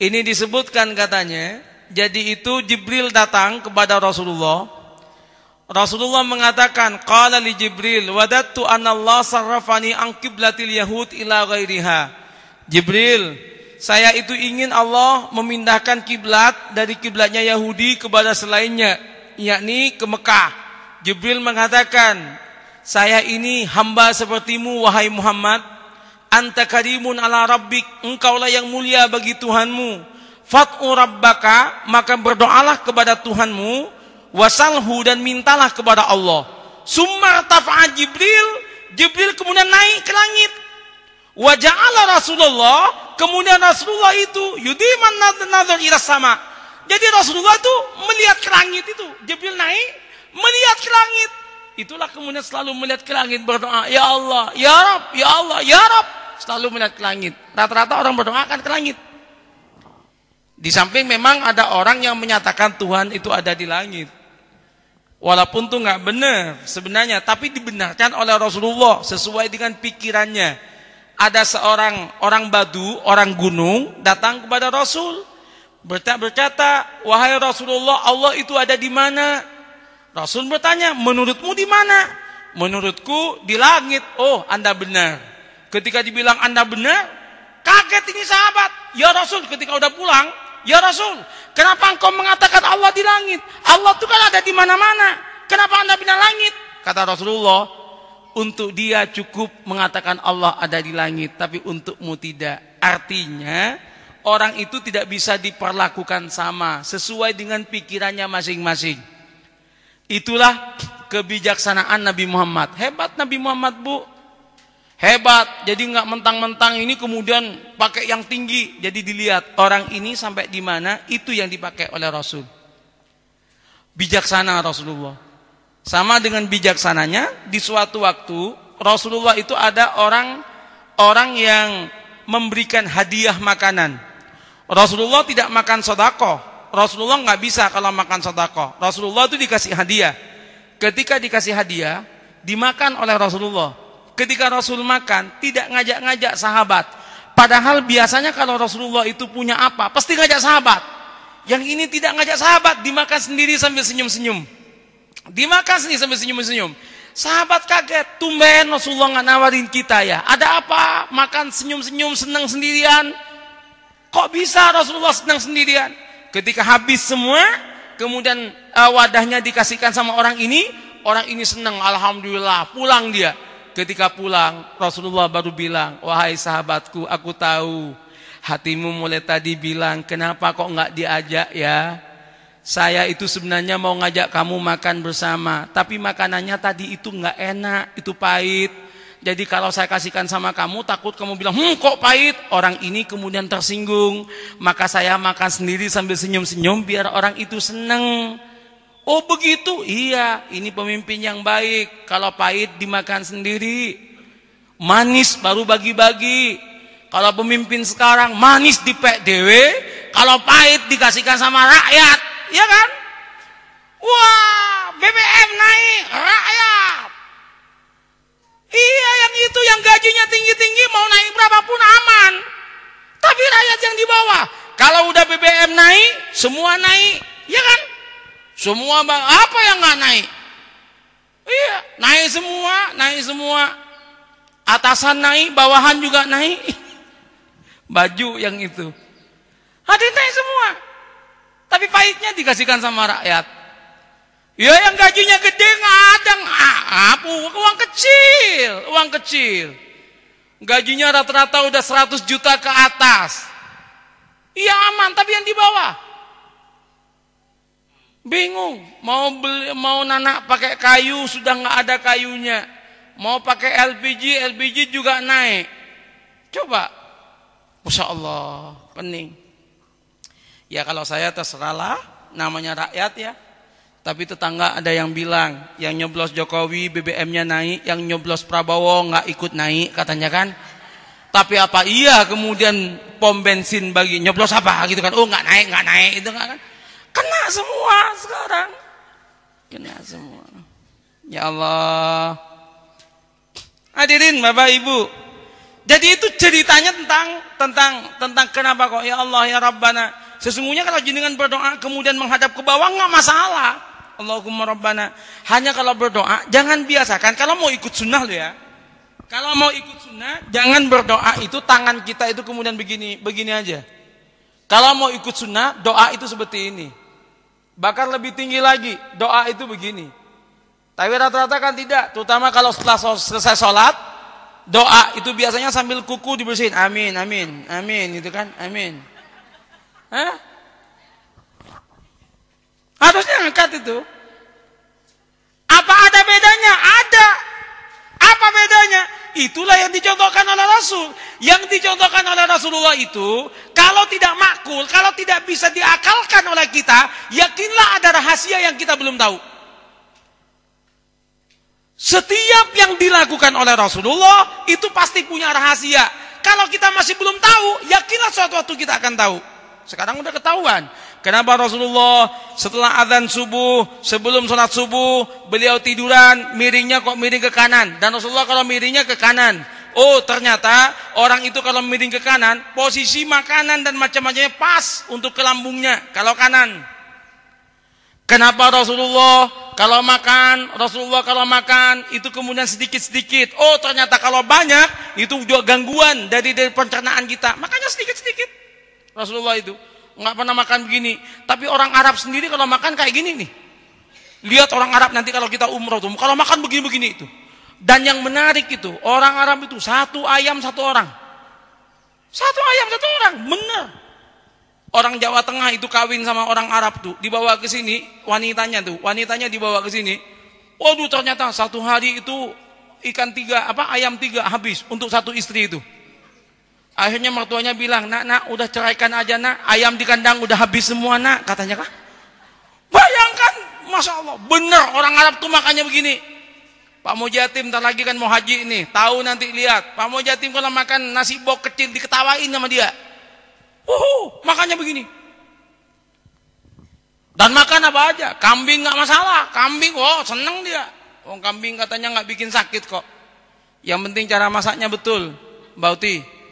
Ini disebutkan katanya, jadi itu Jibril datang kepada Rasulullah. Rasulullah mengatakan, qala li Jibril, wadattu anna Allah sarrafani an qiblatil yahud ila ghairiha. Jibril, saya itu ingin Allah memindahkan kiblat dari kiblatnya Yahudi kepada selainnya, yakni ke Mekah. Jibril mengatakan, saya ini hamba sepertimu wahai Muhammad. Anta karimun ala rabbik, engkaulah yang mulia bagi Tuhanmu. Fat'u rabbaka, maka berdoalah kepada Tuhanmu. Wasalhu, dan mintalah kepada Allah. Summa tafa'a Jibril, Jibril kemudian naik ke langit. Wa ja'ala Rasulullah, kemudian Rasulullah itu yudiman nazar ila sama. Jadi Rasulullah itu melihat ke langit itu. Jibril naik, melihat ke langit. Itulah kemudian selalu melihat ke langit berdoa, ya Allah, ya Rabb, ya Allah, ya Rabb. Selalu melihat ke langit. Rata-rata orang berdoa akan ke langit. Di samping memang ada orang yang menyatakan Tuhan itu ada di langit. Walaupun itu nggak benar sebenarnya, tapi dibenarkan oleh Rasulullah sesuai dengan pikirannya. Ada seorang orang Badu, orang gunung, datang kepada Rasul. Berkata, wahai Rasulullah, Allah itu ada di mana? Rasul bertanya, menurutmu di mana? Menurutku di langit. Oh, Anda benar. Ketika dibilang Anda benar, kaget ini sahabat. Ya Rasul, ketika udah pulang, ya Rasul, kenapa engkau mengatakan Allah di langit? Allah itu kan ada di mana-mana. Kenapa Anda bilang langit? Kata Rasulullah, untuk dia cukup mengatakan Allah ada di langit, tapi untukmu tidak. Artinya, orang itu tidak bisa diperlakukan sama sesuai dengan pikirannya masing-masing. Itulah kebijaksanaan Nabi Muhammad. Hebat Nabi Muhammad, Bu. Hebat. Jadi nggak mentang-mentang ini kemudian pakai yang tinggi. Jadi dilihat orang ini sampai di mana, itu yang dipakai oleh Rasul. Bijaksana Rasulullah. Sama dengan bijaksananya, di suatu waktu Rasulullah itu ada orang yang memberikan hadiah makanan. Rasulullah tidak makan sedekah. Rasulullah nggak bisa kalau makan sedekah. Rasulullah itu dikasih hadiah. Ketika dikasih hadiah, dimakan oleh Rasulullah. Ketika Rasul makan, tidak ngajak-ngajak sahabat. Padahal biasanya kalau Rasulullah itu punya apa, pasti ngajak sahabat. Yang ini tidak ngajak sahabat, dimakan sendiri sambil senyum-senyum. Dimakan sendiri sambil senyum-senyum. Sahabat kaget, tumben Rasulullah nggak nawarin kita ya. Ada apa? Makan senyum-senyum, senang sendirian. Kok bisa Rasulullah senang sendirian? Ketika habis semua, kemudian wadahnya dikasihkan sama orang ini senang, alhamdulillah, pulang dia. Ketika pulang, Rasulullah baru bilang, wahai sahabatku, aku tahu hatimu mulai tadi bilang, kenapa kok nggak diajak ya? Saya itu sebenarnya mau ngajak kamu makan bersama, tapi makanannya tadi itu nggak enak, itu pahit. Jadi kalau saya kasihkan sama kamu, takut kamu bilang, kok pahit? Orang ini kemudian tersinggung, maka saya makan sendiri sambil senyum-senyum biar orang itu seneng. Oh begitu? Iya, ini pemimpin yang baik. Kalau pahit dimakan sendiri, manis baru bagi-bagi. Kalau pemimpin sekarang manis dipek dewe, kalau pahit dikasihkan sama rakyat, ya kan? Wah, BBM naik, rakyat. Iya, yang itu yang gajinya tinggi-tinggi mau naik berapapun aman. Tapi rakyat yang di bawah, kalau udah BBM naik, semua naik, ya kan? Semua bang, apa yang nggak naik? Iya, naik semua. Atasan naik, bawahan juga naik. Baju yang itu. Hadirin naik semua. Tapi pahitnya dikasihkan sama rakyat. Ya yang gajinya gede nggak ada, uang kecil. Gajinya rata-rata udah 100 juta ke atas. Iya aman, tapi yang di bawah bingung. Mau nanak pakai kayu sudah nggak ada kayunya. Mau pakai LPG juga naik. Coba, Masya Allah, pening. Ya kalau saya terserahlah, namanya rakyat ya. Tapi tetangga ada yang bilang, yang nyoblos Jokowi BBM-nya naik, yang nyoblos Prabowo nggak ikut naik katanya kan. Tapi apa iya kemudian pom bensin bagi nyoblos apa gitu kan? Oh nggak naik itu kan? Kena semua sekarang, kena semua. Ya Allah, hadirin Bapak Ibu. Jadi itu ceritanya tentang kenapa kok ya Allah ya Rabbana. Sesungguhnya kalau jenengan berdoa kemudian menghadap ke bawah nggak masalah. Allahumma Rabbana. Hanya kalau berdoa jangan biasakan kalau mau ikut sunnah loh ya. Kalau mau ikut sunnah jangan berdoa itu tangan kita itu kemudian begini aja. Kalau mau ikut sunnah doa itu seperti ini. Bahkan lebih tinggi lagi doa itu begini. Tapi rata-rata kan tidak. Terutama kalau setelah selesai sholat doa itu biasanya sambil kuku dibersihin. Amin gitu kan. Amin. Hah? Harusnya angkat itu. Apa ada bedanya? Ada. Apa bedanya? Itulah yang dicontohkan oleh Rasul. Yang dicontohkan oleh Rasulullah itu, kalau tidak makul, kalau tidak bisa diakalkan oleh kita, yakinlah ada rahasia yang kita belum tahu. Setiap yang dilakukan oleh Rasulullah, itu pasti punya rahasia. Kalau kita masih belum tahu, yakinlah suatu waktu kita akan tahu. Sekarang udah ketahuan. Kenapa Rasulullah setelah azan subuh, sebelum sholat subuh, beliau tiduran, miringnya kok miring ke kanan. Dan Rasulullah kalau miringnya ke kanan. Oh ternyata orang itu kalau miring ke kanan, posisi makanan dan macam-macamnya pas untuk ke lambungnya. Kalau kanan. Kenapa Rasulullah kalau makan itu kemudian sedikit-sedikit. Oh ternyata kalau banyak itu juga gangguan dari pencernaan kita. Makanya sedikit-sedikit. Rasulullah itu nggak pernah makan begini. Tapi orang Arab sendiri kalau makan kayak gini nih. Lihat orang Arab nanti kalau kita umroh tuh, kalau makan begini-begini itu. Dan yang menarik itu, orang Arab itu satu ayam satu orang. Bener. Orang Jawa Tengah itu kawin sama orang Arab tuh, dibawa ke sini, wanitanya dibawa ke sini. Waduh ternyata satu hari itu ayam 3 habis untuk satu istri itu. Akhirnya mertuanya bilang, nak, udah ceraikan aja nak, ayam di kandang udah habis semua nak, katanya kah? Bayangkan, Masya Allah, bener orang Arab tuh makannya begini. Pak Mujatim ntar lagi kan mau haji nih, tahu nanti lihat. Pak Mujatim kalau makan nasi bok kecil diketawain sama dia. Makannya begini. Dan makan apa aja, kambing nggak masalah, kambing, seneng dia. Kambing katanya nggak bikin sakit kok. Yang penting cara masaknya betul, Bauti.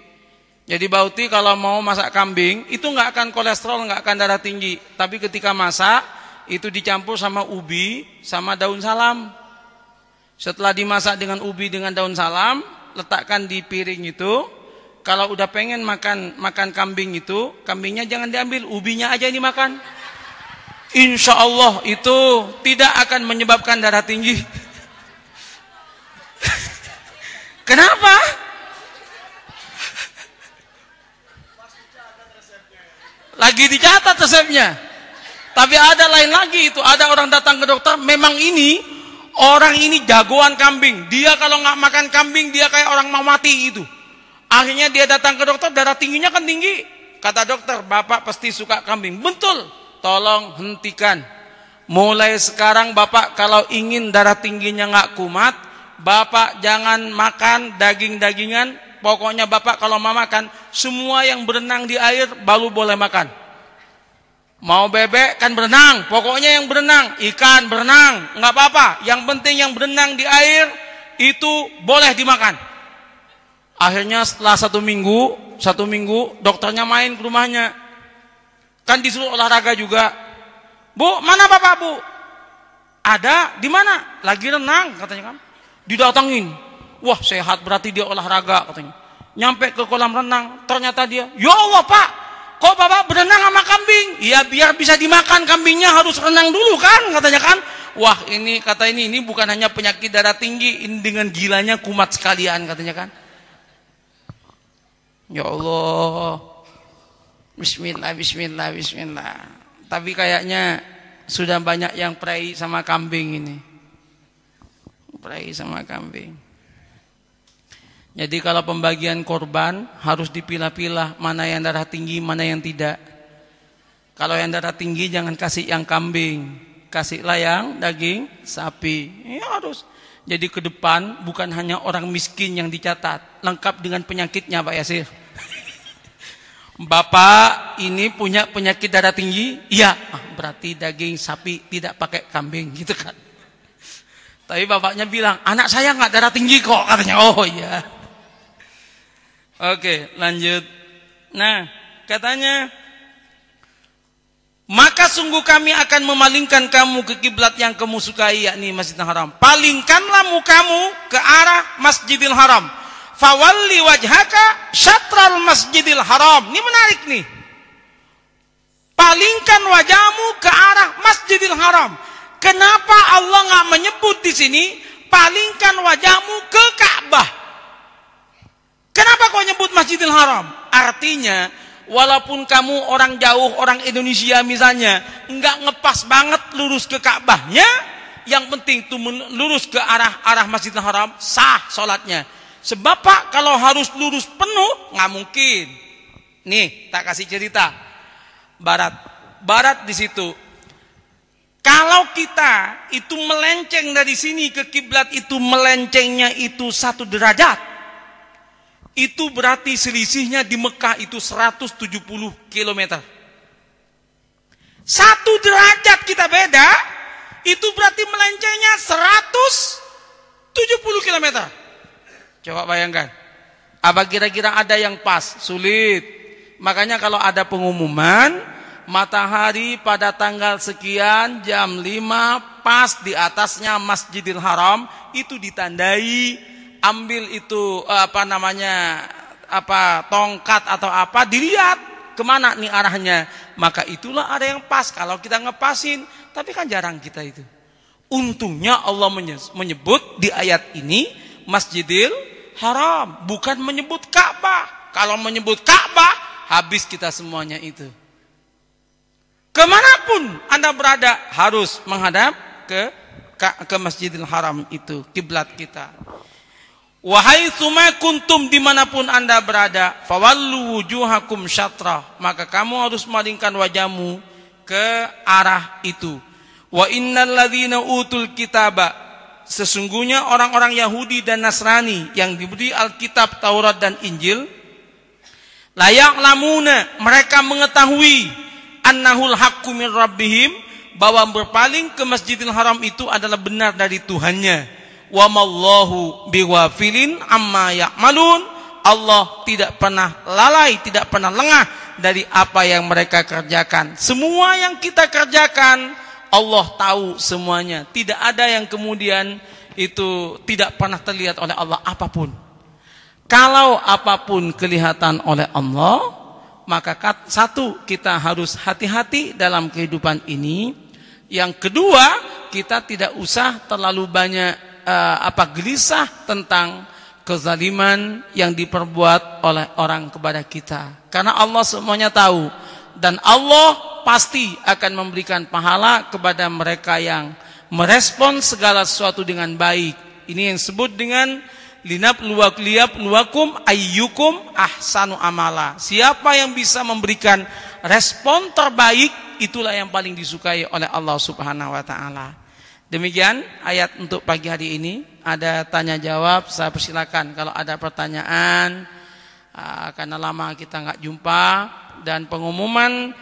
Jadi Bauti kalau mau masak kambing itu nggak akan kolesterol, nggak akan darah tinggi. Tapi ketika masak itu dicampur sama ubi sama daun salam. Setelah dimasak dengan ubi dengan daun salam, letakkan di piring itu. Kalau udah pengen makan kambing itu, kambingnya jangan diambil, ubinya aja yang dimakan. Insya Allah itu tidak akan menyebabkan darah tinggi. Kenapa? Lagi dicatat resepnya. Tapi ada lain lagi itu. Ada orang datang ke dokter, memang orang ini jagoan kambing. Dia kalau nggak makan kambing, dia kayak orang mau mati itu. Akhirnya dia datang ke dokter, darah tingginya kan tinggi. Kata dokter, Bapak pasti suka kambing. Betul. Tolong hentikan. Mulai sekarang Bapak kalau ingin darah tingginya nggak kumat, Bapak jangan makan daging-dagingan. Pokoknya Bapak kalau mau makan, semua yang berenang di air baru boleh makan. Mau bebek kan berenang, pokoknya yang berenang, ikan berenang, nggak apa-apa. Yang penting yang berenang di air itu boleh dimakan. Akhirnya setelah satu minggu dokternya main ke rumahnya. Kan disuruh olahraga juga. Bu, mana bapak bu? Ada, di mana? Lagi renang katanya kan. Didatangin. Wah, sehat berarti dia olahraga katanya. Nyampe ke kolam renang, ternyata dia, ya Allah pak, kok bapak berenang sama kambing? Iya biar bisa dimakan kambingnya harus renang dulu kan katanya kan. Wah ini kata ini bukan hanya penyakit darah tinggi, ini dengan gilanya kumat sekalian katanya kan. Ya Allah, Bismillah, Bismillah, Bismillah. Tapi kayaknya sudah banyak yang prei sama kambing ini. Prei sama kambing. Jadi kalau pembagian korban harus dipilah-pilah mana yang darah tinggi, mana yang tidak. Kalau yang darah tinggi jangan kasih yang kambing, kasihlah yang daging sapi. Ya harus. Jadi ke depan bukan hanya orang miskin yang dicatat, lengkap dengan penyakitnya Pak Yasir. Bapak ini punya penyakit darah tinggi, iya, berarti daging sapi tidak pakai kambing gitu kan. Tapi bapaknya bilang, anak saya nggak darah tinggi kok katanya. Oh iya. Oke, lanjut. Nah, katanya, maka sungguh kami akan memalingkan kamu ke kiblat yang kamu sukai, yakni Masjidil Haram. Palingkanlah mukamu ke arah Masjidil Haram. Fawalli wajhaka syatral Masjidil Haram. Ini menarik nih. Palingkan wajahmu ke arah Masjidil Haram. Kenapa Allah nggak menyebut di sini palingkan wajahmu ke Ka'bah? Kenapa kau nyebut Masjidil Haram? Artinya walaupun kamu orang jauh, orang Indonesia misalnya, nggak ngepas banget lurus ke Ka'bahnya, yang penting tuh lurus ke arah Masjidil Haram, sah sholatnya. Sebab Pak, kalau harus lurus penuh nggak mungkin. Nih, tak kasih cerita. Barat di situ. Kalau kita itu melenceng dari sini ke kiblat itu melencengnya itu 1 derajat. Itu berarti selisihnya di Mekah itu 170 km. 1 derajat kita beda, itu berarti melencengnya 170 km. Coba bayangkan. Apa kira-kira ada yang pas? Sulit. Makanya kalau ada pengumuman matahari pada tanggal sekian jam 5 pas di atasnya Masjidil Haram, itu ditandai, ambil itu tongkat atau apa, dilihat kemana nih arahnya, maka itulah ada yang pas. Kalau kita ngepasin, tapi kan jarang kita itu. Untungnya Allah menyebut di ayat ini Masjidil Haram, bukan menyebut Ka'bah. Kalau menyebut Ka'bah, habis kita semuanya itu. Kemanapun Anda berada harus menghadap ke Masjidil Haram itu, kiblat kita. Wahai tsuma kuntum, dimanapun Anda berada, fawallu wujuhakum syatra, maka kamu harus malingkan wajahmu ke arah itu. Wa innal ladzina utul kitaba, sesungguhnya orang-orang Yahudi dan Nasrani yang diberi Alkitab, Taurat dan Injil, layak lamuna, mereka mengetahui annahul haqqu min rabbihim, bahwa berpaling ke Masjidil Haram itu adalah benar dari Tuhannya. Wa mallahu bighafilin amma ya'malun, Allah tidak pernah lalai, tidak pernah lengah dari apa yang mereka kerjakan. Semua yang kita kerjakan Allah tahu semuanya. Tidak ada yang kemudian itu tidak pernah terlihat oleh Allah apapun. Kalau apapun kelihatan oleh Allah, maka satu, kita harus hati-hati dalam kehidupan ini. Yang kedua, kita tidak usah terlalu banyak gelisah tentang kezaliman yang diperbuat oleh orang kepada kita. Karena Allah semuanya tahu. Dan Allah pasti akan memberikan pahala kepada mereka yang merespon segala sesuatu dengan baik. Ini yang disebut dengan liyabluwakum ayyukum ahsanu amala. Siapa yang bisa memberikan respon terbaik, itulah yang paling disukai oleh Allah Subhanahu wa taala. Demikian ayat untuk pagi hari ini. Ada tanya jawab, saya persilakan kalau ada pertanyaan. Karena lama kita nggak jumpa, dan pengumuman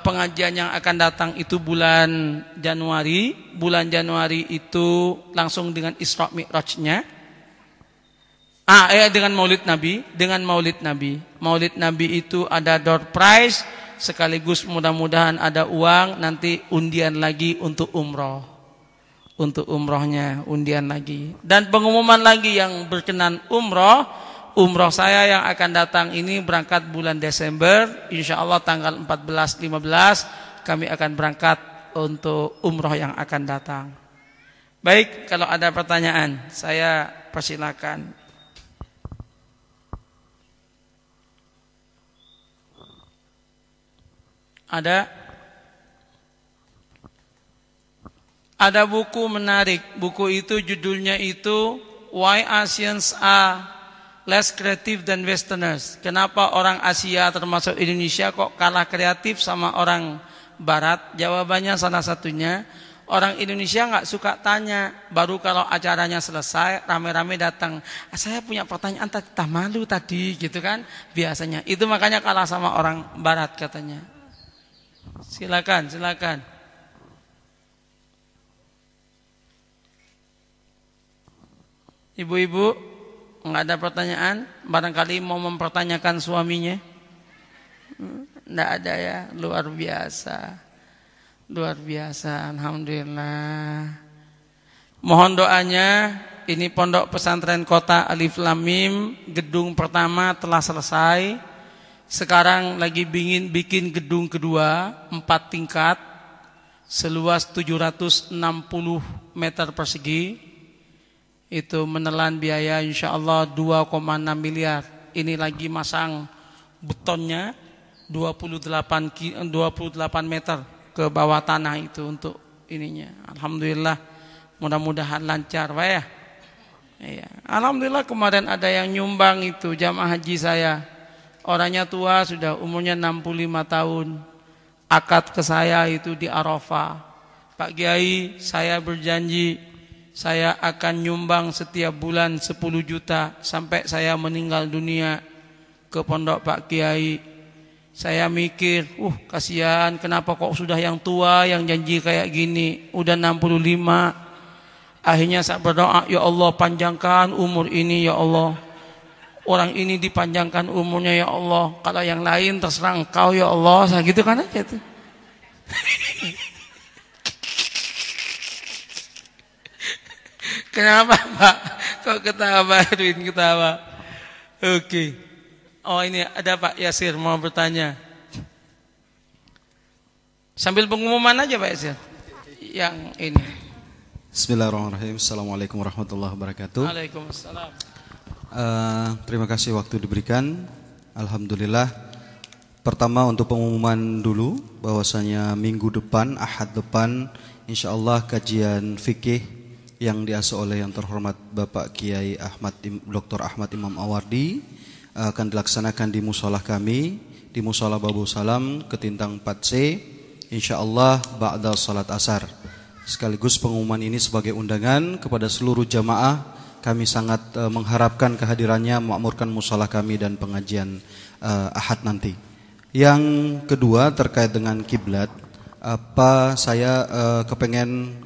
pengajian yang akan datang itu bulan Januari. Bulan Januari itu langsung dengan Isra Mi'rajnya. Dengan Maulid Nabi. Dengan Maulid Nabi. Maulid Nabi itu ada door prize sekaligus mudah-mudahan ada uang nanti undian lagi untuk umroh. Untuk umrohnya undian lagi. Dan pengumuman lagi yang berkenan umroh saya yang akan datang ini berangkat bulan Desember, insya Allah tanggal 14-15 kami akan berangkat untuk umroh yang akan datang. Baik, kalau ada pertanyaan saya persilakan. Ada buku menarik. Buku itu judulnya itu Why Asians Are Less Creative Than Westerners. Kenapa orang Asia termasuk Indonesia kok kalah kreatif sama orang Barat? Jawabannya salah satunya orang Indonesia nggak suka tanya. Baru kalau acaranya selesai rame-rame datang. Saya punya pertanyaan tadi, malu tadi gitu kan. Biasanya itu makanya kalah sama orang Barat katanya. Silakan. Ibu-ibu, nggak ada pertanyaan? Barangkali mau mempertanyakan suaminya? Nggak ada ya, luar biasa, alhamdulillah. Mohon doanya, ini Pondok Pesantren Kota Alif Lam Mim, gedung pertama telah selesai. Sekarang lagi bikin gedung kedua 4 tingkat seluas 760 meter persegi. Itu menelan biaya insyaallah 2,6 miliar. Ini lagi masang betonnya 28 meter ke bawah tanah itu untuk ininya. Alhamdulillah, mudah-mudahan lancar Pak ya. Iya. Alhamdulillah kemarin ada yang nyumbang itu jamaah haji saya. Orangnya tua, sudah umurnya 65 tahun. Akad ke saya itu di Arafah. Pak Kiai, saya berjanji saya akan nyumbang setiap bulan 10 juta sampai saya meninggal dunia ke pondok Pak Kiai. Saya mikir, kasihan, kenapa kok sudah yang tua yang janji kayak gini, udah 65. Akhirnya saya berdoa, ya Allah panjangkan umur ini ya Allah. Orang ini dipanjangkan umurnya ya Allah. Kalau yang lain terserah Engkau ya Allah. Saya gitu kan aja tuh. Kenapa Pak? Kok ketawa Erwin ketawa? Oke. Oh ini ada Pak Yasir mau bertanya. Sambil pengumuman aja Pak Yasir. Yang ini. Bismillahirrahmanirrahim. Assalamualaikum warahmatullahi wabarakatuh. Waalaikumsalam. Terima kasih waktu diberikan. Alhamdulillah. Pertama untuk pengumuman dulu bahwasanya minggu depan, Ahad depan, insyaallah kajian fikih yang diasuh oleh yang terhormat Bapak Kiai Dr. Ahmad Imam Awardi akan dilaksanakan di musola kami, di musola Babu Salam Ketintang 4C, insyaallah ba'da salat asar. Sekaligus pengumuman ini sebagai undangan kepada seluruh jamaah. Kami sangat mengharapkan kehadirannya, memakmurkan musola kami dan pengajian Ahad nanti. Yang kedua terkait dengan kiblat, saya kepengen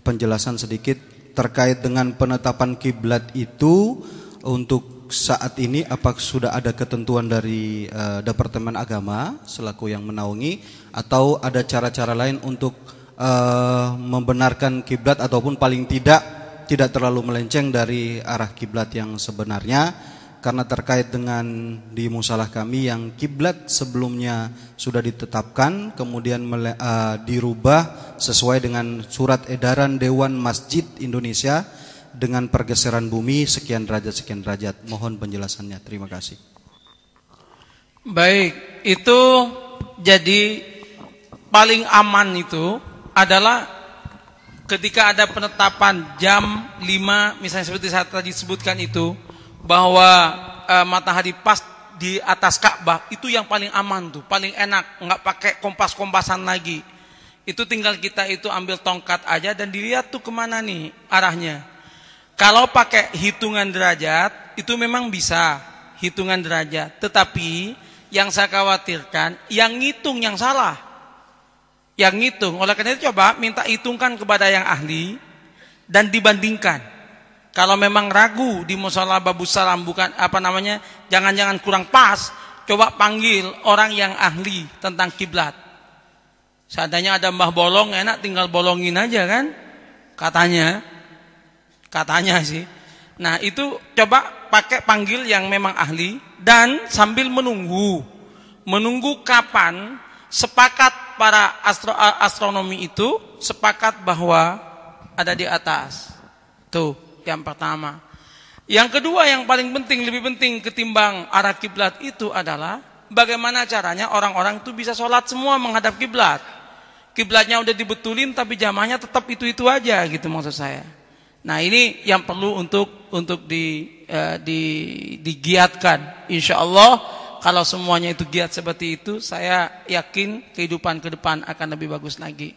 penjelasan sedikit terkait dengan penetapan kiblat itu untuk saat ini. Apakah sudah ada ketentuan dari Departemen Agama selaku yang menaungi, atau ada cara-cara lain untuk membenarkan kiblat ataupun paling tidak terlalu melenceng dari arah kiblat yang sebenarnya? Karena terkait dengan di musalah kami yang kiblat sebelumnya sudah ditetapkan, kemudian dirubah sesuai dengan surat edaran Dewan Masjid Indonesia dengan pergeseran bumi sekian derajat. Mohon penjelasannya. Terima kasih. Baik, itu jadi paling aman itu adalah ketika ada penetapan jam 5, misalnya seperti saya tadi sebutkan itu, bahwa matahari pas di atas Ka'bah, itu yang paling aman tuh, paling enak, nggak pakai kompas-kompasan lagi. Itu tinggal kita itu ambil tongkat aja dan dilihat tuh kemana nih arahnya. Kalau pakai hitungan derajat, itu memang bisa hitungan derajat, tetapi yang saya khawatirkan, yang ngitung yang salah. Yang ngitung, oleh karena itu coba minta hitungkan kepada yang ahli dan dibandingkan. Kalau memang ragu di musola Babu Salam, bukan jangan-jangan kurang pas, coba panggil orang yang ahli tentang kiblat. Seandainya ada Mbah Bolong, enak tinggal bolongin aja kan? Katanya sih. Nah itu coba pakai panggil yang memang ahli, dan sambil menunggu kapan sepakat para astronomi itu sepakat bahwa ada di atas. Tuh yang pertama. Yang kedua yang paling penting, lebih penting ketimbang arah kiblat itu adalah bagaimana caranya orang-orang itu bisa sholat semua menghadap kiblat. Kiblatnya udah dibetulin tapi jamaahnya tetap itu aja gitu maksud saya. Nah ini yang perlu untuk digiatkan. Insya Allah kalau semuanya itu giat seperti itu, saya yakin kehidupan ke depan akan lebih bagus lagi.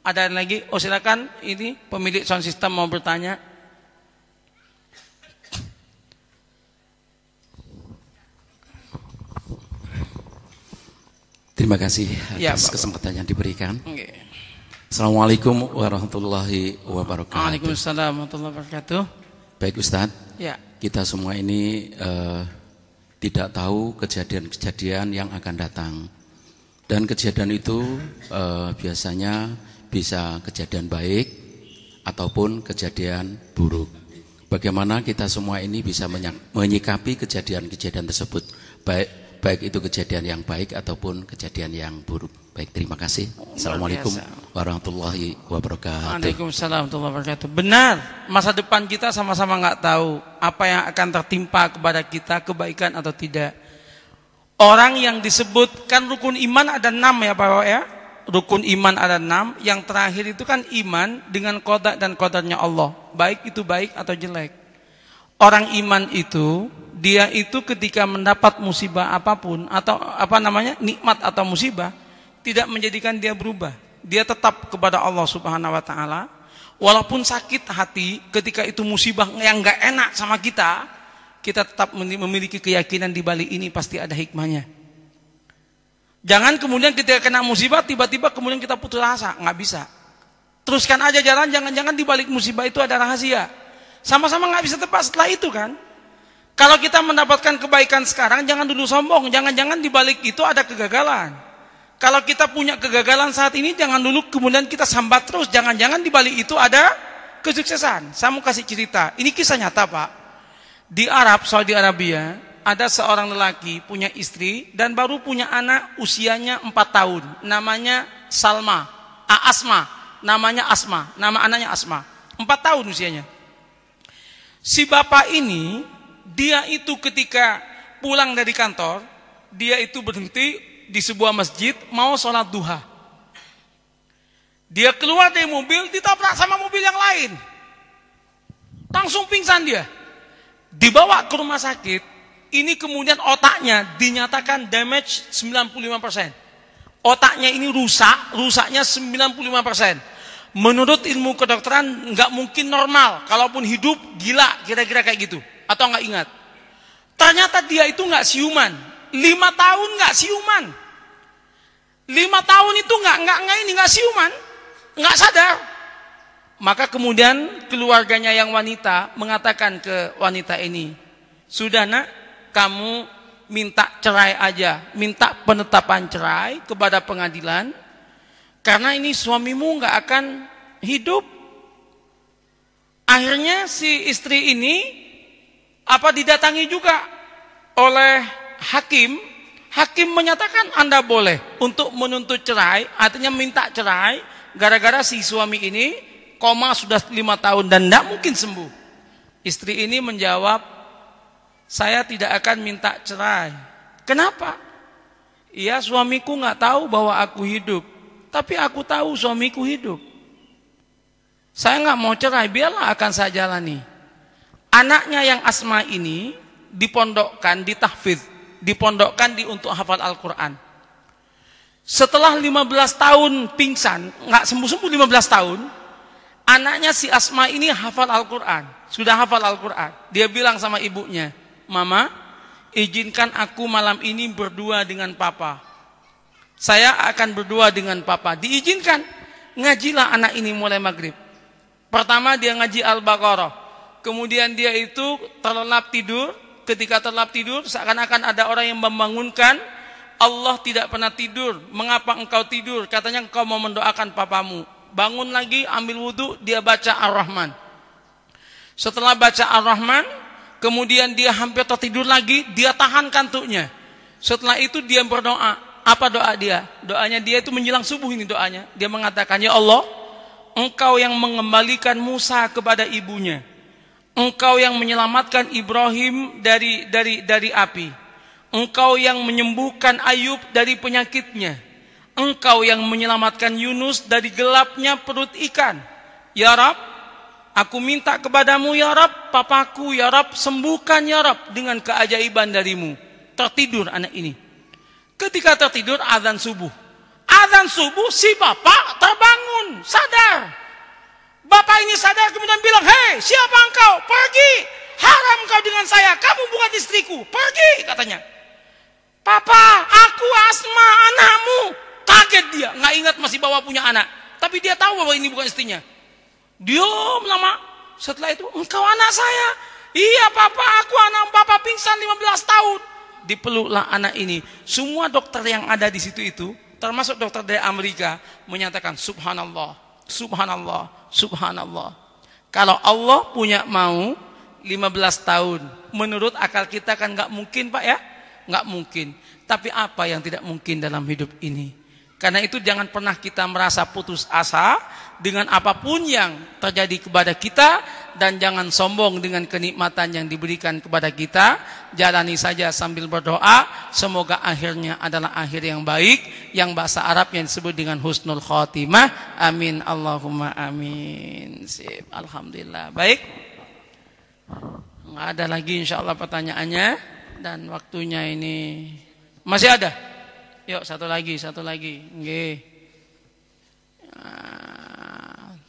Ada lagi? Oh silakan, ini pemilik sound system mau bertanya. Terima kasih atas kesempatan yang diberikan. Okay. Assalamualaikum warahmatullahi wabarakatuh. Waalaikumsalam warahmatullahi wabarakatuh. Baik Ustadz, ya. Kita semua ini tidak tahu kejadian-kejadian yang akan datang. Dan kejadian itu biasanya bisa kejadian baik ataupun kejadian buruk. Bagaimana kita semua ini bisa menyikapi kejadian-kejadian tersebut, baik itu kejadian yang baik ataupun kejadian yang buruk. Baik, terima kasih. Assalamualaikum warahmatullahi wabarakatuh. Waalaikumsalam warahmatullahi wabarakatuh. Benar, masa depan kita sama-sama nggak tahu apa yang akan tertimpa kepada kita, kebaikan atau tidak. Orang yang disebutkan rukun iman ada 6 ya Pak ya. Rukun iman ada 6. Yang terakhir itu kan iman dengan qada dan qadarnya Allah, baik itu baik atau jelek. Orang iman itu, dia itu ketika mendapat musibah apapun atau nikmat atau musibah, tidak menjadikan dia berubah. Dia tetap kepada Allah Subhanahu wa taala. Walaupun sakit hati ketika itu musibah yang enggak enak sama kita tetap memiliki keyakinan di balik ini pasti ada hikmahnya. Jangan kemudian ketika kena musibah tiba-tiba kemudian kita putus asa, enggak bisa. Teruskan aja jalan, jangan-jangan di balik musibah itu ada rahasia. Sama-sama enggak bisa tepat setelah itu kan. Kalau kita mendapatkan kebaikan sekarang, jangan dulu sombong. Jangan-jangan di balik itu ada kegagalan. Kalau kita punya kegagalan saat ini, jangan dulu kemudian kita sambat terus. Jangan-jangan di balik itu ada kesuksesan. Saya mau kasih cerita. Ini kisah nyata Pak. Di Saudi Arabia, ada seorang lelaki punya istri dan baru punya anak usianya 4 tahun. Namanya Asma. Nama anaknya Asma. 4 tahun usianya. Si bapak ini, dia itu ketika pulang dari kantor, dia itu berhenti di sebuah masjid mau sholat duha. Dia keluar dari mobil, ditabrak sama mobil yang lain. Langsung pingsan dia. Dibawa ke rumah sakit. Ini kemudian otaknya dinyatakan damage 95%. Otaknya ini rusaknya 95%. Menurut ilmu kedokteran nggak mungkin normal. Kalaupun hidup gila, kira-kira kayak gitu. Atau nggak ingat. Ternyata dia itu nggak siuman. 5 tahun nggak siuman. 5 tahun itu nggak siuman, nggak sadar. Maka kemudian keluarganya yang wanita mengatakan ke wanita ini, sudah nak, kamu minta cerai aja, minta penetapan cerai kepada pengadilan, karena ini suamimu nggak akan hidup. Akhirnya si istri ini didatangi juga oleh hakim. Hakim menyatakan Anda boleh untuk menuntut cerai, artinya minta cerai, gara-gara si suami ini koma sudah 5 tahun dan tidak mungkin sembuh. Istri ini menjawab, saya tidak akan minta cerai. Kenapa? Iya, suamiku nggak tahu bahwa aku hidup, tapi aku tahu suamiku hidup. Saya nggak mau cerai, biarlah akan saya jalani. Anaknya yang Asma ini dipondokkan, ditahfidz, dipondokkan untuk hafal Al-Quran. Setelah 15 tahun pingsan, nggak sembuh-sembuh 15 tahun, anaknya si Asma ini hafal Al-Quran, sudah hafal Al-Quran. Dia bilang sama ibunya, Mama, izinkan aku malam ini berdua dengan Papa. Saya akan berdua dengan Papa. Diizinkan. Ngajilah anak ini mulai maghrib. Pertama dia ngaji Al-Baqarah. Kemudian dia itu terlelap tidur. ketika terlelap tidur seakan-akan ada orang yang membangunkan. Allah tidak pernah tidur. Mengapa engkau tidur? Katanya engkau mau mendoakan papamu. Bangun lagi, ambil wudhu, dia baca Ar-Rahman. Setelah baca Ar-Rahman, kemudian dia hampir tertidur lagi, dia tahan kantuknya. Setelah itu dia berdoa. Apa doa dia? Doanya dia itu menjelang subuh ini doanya. Dia mengatakan, ya Allah, engkau yang mengembalikan Musa kepada ibunya. Engkau yang menyelamatkan Ibrahim dari api. Engkau yang menyembuhkan Ayub dari penyakitnya. Engkau yang menyelamatkan Yunus dari gelapnya perut ikan. Ya Rab, aku minta kepadamu ya Rab, papaku ya Rab, sembuhkan ya Rab dengan keajaiban darimu. Tertidur anak ini. Ketika tertidur azan subuh. Azan subuh si bapak terbangun, sadar. Bapak ini sadar kemudian bilang, hei siapa engkau? Pergi, haram kau dengan saya, kamu bukan istriku, pergi katanya. Papa, aku Asma anakmu. Kaget dia, nggak ingat masih bawa punya anak. Tapi dia tahu bahwa ini bukan istrinya. Diam lama. Setelah itu, engkau anak saya. Iya papa, aku anak papa pingsan 15 tahun. Dipeluklah anak ini. Semua dokter yang ada di situ itu, termasuk dokter dari Amerika, menyatakan subhanallah, subhanallah, subhanallah. Kalau Allah punya mau 15 tahun, menurut akal kita kan nggak mungkin Pak ya, nggak mungkin. Tapi apa yang tidak mungkin dalam hidup ini? Karena itu jangan pernah kita merasa putus asa dengan apapun yang terjadi kepada kita, dan jangan sombong dengan kenikmatan yang diberikan kepada kita. Jalani saja sambil berdoa, semoga akhirnya adalah akhir yang baik, yang bahasa Arab yang disebut dengan husnul khotimah. Amin Allahumma amin. Sip. Alhamdulillah. Baik, nggak ada lagi insyaallah pertanyaannya, dan waktunya ini masih ada. Yuk satu lagi. Nggih.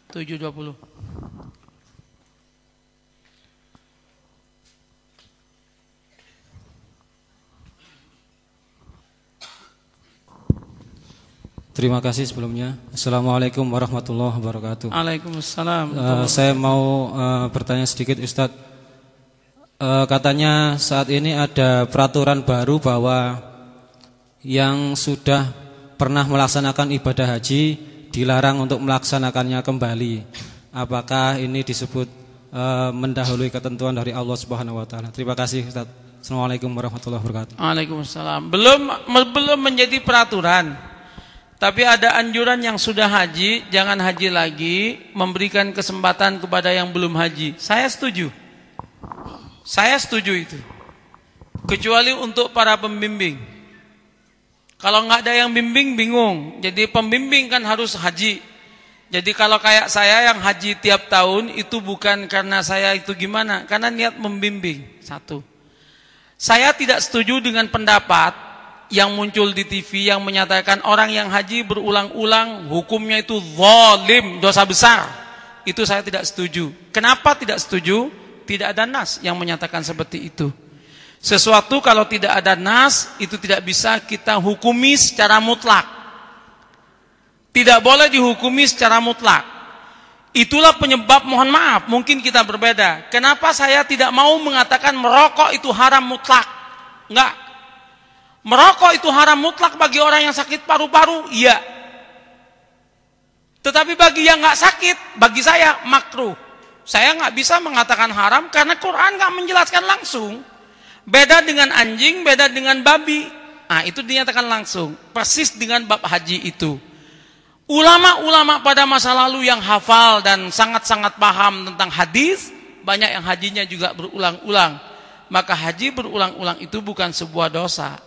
7.20. Terima kasih sebelumnya. Assalamualaikum warahmatullahi wabarakatuh. Waalaikumsalam. Saya mau bertanya sedikit Ustadz. Katanya saat ini ada peraturan baru bahwa yang sudah pernah melaksanakan ibadah haji dilarang untuk melaksanakannya kembali. Apakah ini disebut mendahului ketentuan dari Allah Subhanahu wa taala? Terima kasih Ustaz. Assalamualaikum warahmatullahi wabarakatuh. Waalaikumsalam. Belum menjadi peraturan. Tapi ada anjuran yang sudah haji, jangan haji lagi, memberikan kesempatan kepada yang belum haji. Saya setuju. Saya setuju itu. Kecuali untuk para pembimbing. Kalau nggak ada yang bimbing, bingung. Jadi pembimbing kan harus haji. Jadi kalau kayak saya yang haji tiap tahun, itu bukan karena saya itu gimana, karena niat membimbing. Satu. Saya tidak setuju dengan pendapat yang muncul di TV yang menyatakan orang yang haji berulang-ulang hukumnya itu zalim, dosa besar. Itu saya tidak setuju. Kenapa tidak setuju? Tidak ada nas yang menyatakan seperti itu. Sesuatu kalau tidak ada nas, itu tidak bisa kita hukumi secara mutlak. Tidak boleh dihukumi secara mutlak. Itulah penyebab, mohon maaf, mungkin kita berbeda. Kenapa saya tidak mau mengatakan merokok itu haram mutlak? Enggak. Merokok itu haram mutlak bagi orang yang sakit paru-paru, iya. Tetapi bagi yang nggak sakit, bagi saya makruh. Saya nggak bisa mengatakan haram karena Quran nggak menjelaskan langsung. Beda dengan anjing, beda dengan babi. Nah, itu dinyatakan langsung. Persis dengan bab haji itu. Ulama-ulama pada masa lalu yang hafal dan sangat-sangat paham tentang hadis, banyak yang hajinya juga berulang-ulang. Maka haji berulang-ulang itu bukan sebuah dosa.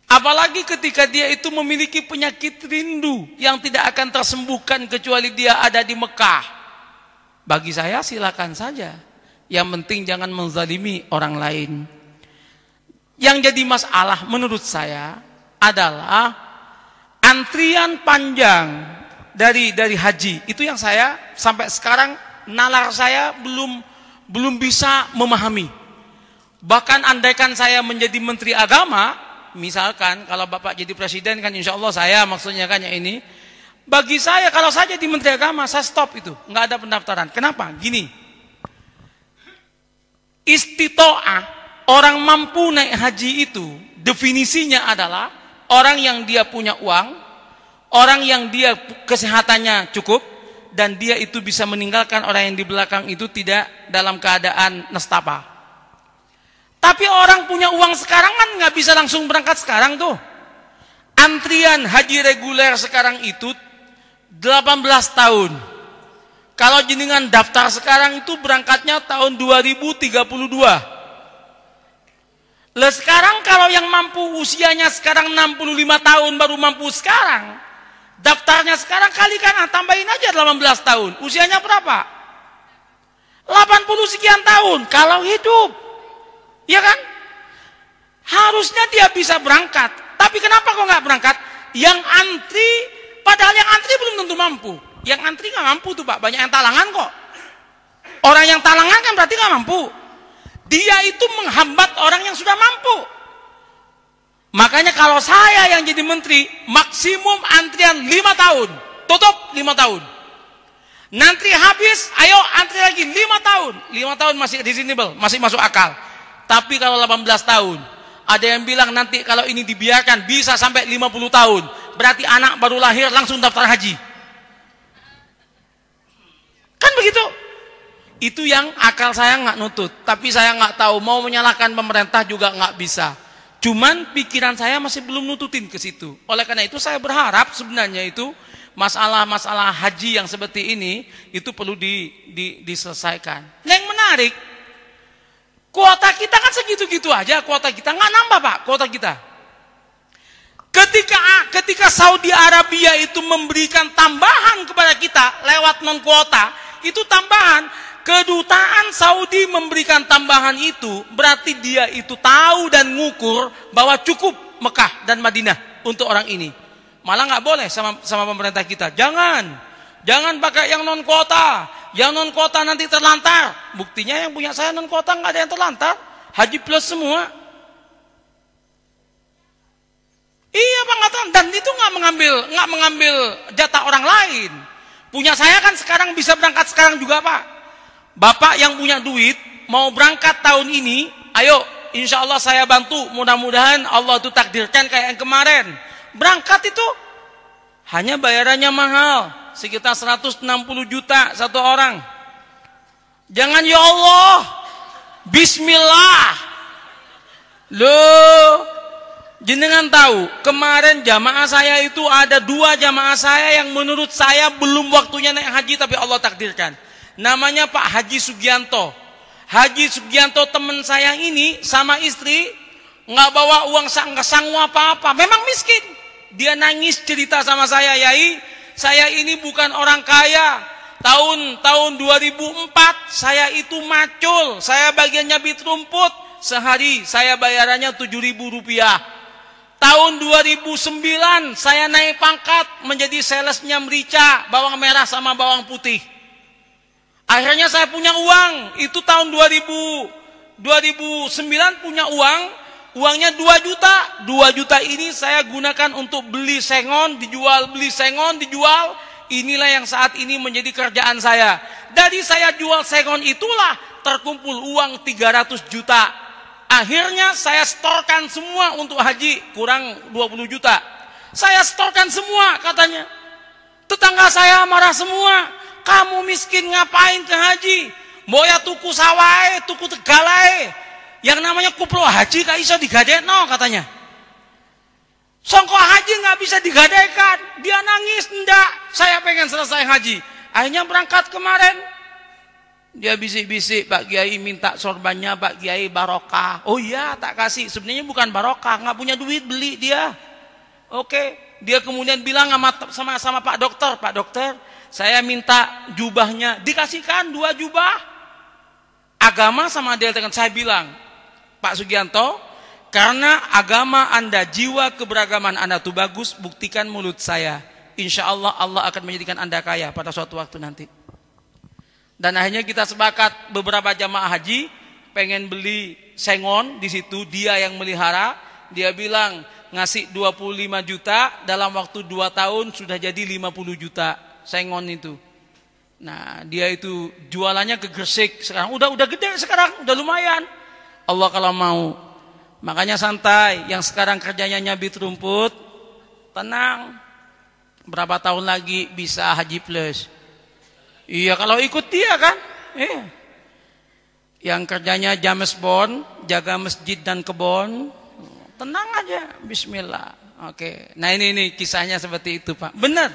Apalagi ketika dia itu memiliki penyakit rindu yang tidak akan tersembuhkan kecuali dia ada di Mekah. Bagi saya silakan saja. Yang penting jangan menzalimi orang lain. Yang jadi masalah menurut saya adalah antrian panjang dari haji. Itu yang saya sampai sekarang nalar saya belum bisa memahami. Bahkan andaikan saya menjadi menteri agama, misalkan kalau Bapak jadi presiden kan insya Allah saya maksudnya kan yang ini. Bagi saya kalau saya jadi menteri agama saya stop itu, nggak ada pendaftaran. Kenapa? Gini, istito'ah orang mampu naik haji itu definisinya adalah orang yang dia punya uang, orang yang dia kesehatannya cukup, dan dia itu bisa meninggalkan orang yang di belakang itu tidak dalam keadaan nestapa. Tapi orang punya uang sekarang kan nggak bisa langsung berangkat sekarang tuh. Antrian haji reguler sekarang itu 18 tahun. Kalau jenengan daftar sekarang itu berangkatnya tahun 2032. Lah sekarang kalau yang mampu usianya sekarang 65 tahun baru mampu sekarang, daftarnya sekarang kalikan, tambahin aja 18 tahun. Usianya berapa? 80 sekian tahun kalau hidup. Ya kan? Harusnya dia bisa berangkat. Tapi kenapa kok nggak berangkat? Yang antri, padahal yang antri belum tentu mampu. Yang antri nggak mampu tuh Pak, banyak yang talangan kok. Orang yang talangan kan berarti nggak mampu. Dia itu menghambat orang yang sudah mampu. Makanya kalau saya yang jadi menteri, maksimum antrian 5 tahun. Tutup 5 tahun. Nanti habis, ayo antri lagi 5 tahun. 5 tahun masih reasonable, masih masuk akal. Tapi kalau 18 tahun, ada yang bilang nanti kalau ini dibiarkan bisa sampai 50 tahun. Berarti anak baru lahir langsung daftar haji. Kan begitu? Itu yang akal saya nggak nutut. Tapi saya nggak tahu, mau menyalahkan pemerintah juga nggak bisa. Cuman pikiran saya masih belum nututin ke situ. Oleh karena itu saya berharap sebenarnya itu masalah-masalah haji yang seperti ini itu perlu diselesaikan. Yang menarik, kuota kita kan segitu-gitu aja, kuota kita nggak nambah Pak, kuota kita. Ketika Saudi Arabia itu memberikan tambahan kepada kita lewat non kuota, itu tambahan. Kedutaan Saudi memberikan tambahan itu berarti dia itu tahu dan ngukur bahwa cukup Mekah dan Madinah untuk orang ini. Malah nggak boleh sama pemerintah kita. Jangan pakai yang non kuota. Yang non kuota nanti terlantar. Buktinya yang punya saya non kuota nggak ada yang terlantar. Haji plus semua. Iya Pak, nggak tahu. Dan itu nggak mengambil jatah orang lain. Punya saya kan sekarang bisa berangkat sekarang juga Pak. Bapak yang punya duit mau berangkat tahun ini, ayo insya Allah saya bantu. Mudah-mudahan Allah itu takdirkan kayak yang kemarin. Berangkat itu hanya bayarannya mahal, sekitar 160 juta satu orang. Jangan ya Allah, Bismillah. Loh, jenengan tahu kemarin jamaah saya itu ada 2 jamaah saya yang menurut saya belum waktunya naik haji tapi Allah takdirkan. Namanya Pak Haji Sugianto. Haji Sugianto teman saya ini sama istri nggak bawa uang sanggup apa-apa. Memang miskin. Dia nangis cerita sama saya, Yai, saya ini bukan orang kaya. Tahun 2004 saya itu macul. Saya bagian nyabit rumput. Sehari saya bayarannya 7.000 rupiah. Tahun 2009 saya naik pangkat menjadi salesnya merica, bawang merah sama bawang putih. Akhirnya saya punya uang, itu tahun 2009 punya uang, uangnya 2 juta. 2 juta ini saya gunakan untuk beli sengon, dijual, beli sengon, dijual. Inilah yang saat ini menjadi kerjaan saya. Dari saya jual sengon itulah terkumpul uang 300 juta. Akhirnya saya setorkan semua untuk haji, kurang 20 juta. Saya setorkan semua katanya. Tetangga saya marah semua. Kamu miskin ngapain ke haji? Boya tuku sawai, tuku tegalai. Yang namanya kuplo haji gak bisa digadekno katanya. Songko haji gak bisa digadaikan. Dia nangis, enggak, saya pengen selesai haji. Akhirnya berangkat kemarin. Dia bisik-bisik, Pak Kiai minta sorbannya Pak Kiai barokah. Oh iya, tak kasih. Sebenarnya bukan barokah, gak punya duit beli dia. Oke, dia kemudian bilang sama Pak Dokter, saya minta jubahnya, dikasihkan 2 jubah. Agama sama dia dengan saya bilang, Pak Sugianto, karena agama Anda, jiwa keberagaman Anda itu bagus, buktikan mulut saya. Insya Allah Allah akan menjadikan Anda kaya pada suatu waktu nanti. Dan akhirnya kita sepakat beberapa jamaah haji pengen beli sengon di situ, dia yang melihara, dia bilang ngasih 25 juta dalam waktu 2 tahun sudah jadi 50 juta. Sengon itu. Nah, dia itu jualannya ke Gresik sekarang. Udah gede sekarang, udah lumayan. Allah kalau mau. Makanya santai. Yang sekarang kerjanya nyabit rumput, tenang. Berapa tahun lagi bisa haji plus. Iya, kalau ikut dia kan. Iya. Yang kerjanya James Bond, jaga masjid dan kebun, tenang aja, bismillah. Oke. Nah ini kisahnya seperti itu, Pak. Benar.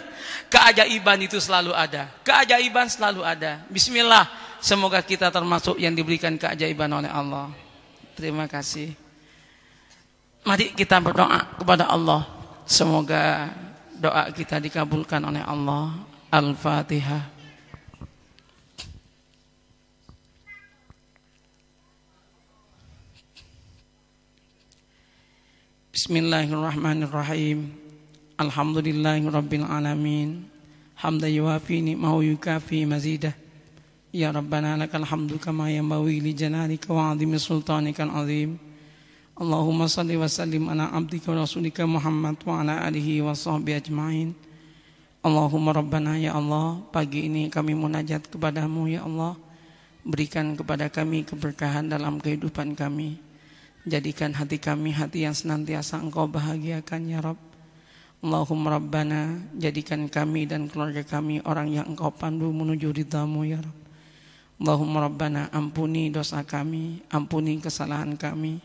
Keajaiban itu selalu ada. Keajaiban selalu ada. Bismillah. Semoga kita termasuk yang diberikan keajaiban oleh Allah. Terima kasih. Mari kita berdoa kepada Allah. Semoga doa kita dikabulkan oleh Allah. Al-Fatihah. Bismillahirrahmanirrahim. Alhamdulillahirabbil alamin. Hamdan yuwafi ni'mahu yukafi mazidah. Ya Rabbana lakal hamdu kama yanbaghi li jalalika wa 'azimi sultanikal azim. Allahumma shalli wa sallim ala abdika wa rasulika Muhammad wa ala alihi wa sahbihi ajma'in. Allahumma Rabbana ya Allah, pagi ini kami munajat kepadamu ya Allah. Berikan kepada kami keberkahan dalam kehidupan kami. Jadikan hati kami hati yang senantiasa Engkau bahagiakan ya Rabb. Allahumma Rabbana, jadikan kami dan keluarga kami orang yang Engkau pandu menuju ridha-Mu ya Rabb. Allahumma Rabbana, ampuni dosa kami, ampuni kesalahan kami.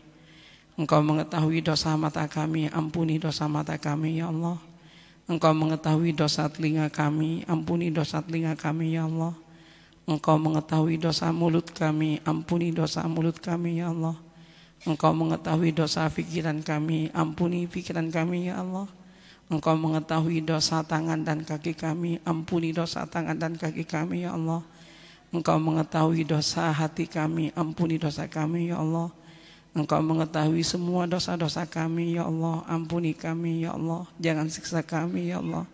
Engkau mengetahui dosa mata kami, ampuni dosa mata kami ya Allah. Engkau mengetahui dosa telinga kami, ampuni dosa telinga kami ya Allah. Engkau mengetahui dosa mulut kami, ampuni dosa mulut kami ya Allah. Engkau mengetahui dosa pikiran kami, ampuni pikiran kami ya Allah. Engkau mengetahui dosa tangan dan kaki kami, ampuni dosa tangan dan kaki kami ya Allah. Engkau mengetahui dosa hati kami, ampuni dosa kami ya Allah. Engkau mengetahui semua dosa-dosa kami ya Allah, ampuni kami ya Allah. Jangan siksa kami ya Allah.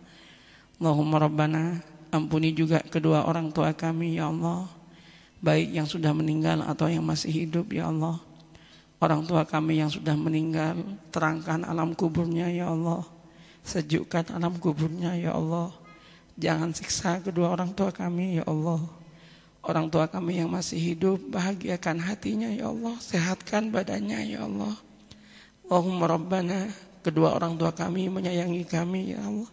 Allahumma Rabbana, ampuni juga kedua orang tua kami ya Allah, baik yang sudah meninggal atau yang masih hidup ya Allah. Orang tua kami yang sudah meninggal, terangkan alam kuburnya ya Allah. Sejukkan alam kuburnya ya Allah. Jangan siksa kedua orang tua kami ya Allah. Orang tua kami yang masih hidup, bahagiakan hatinya ya Allah. Sehatkan badannya ya Allah. Allahumma Rabbana, kedua orang tua kami menyayangi kami ya Allah.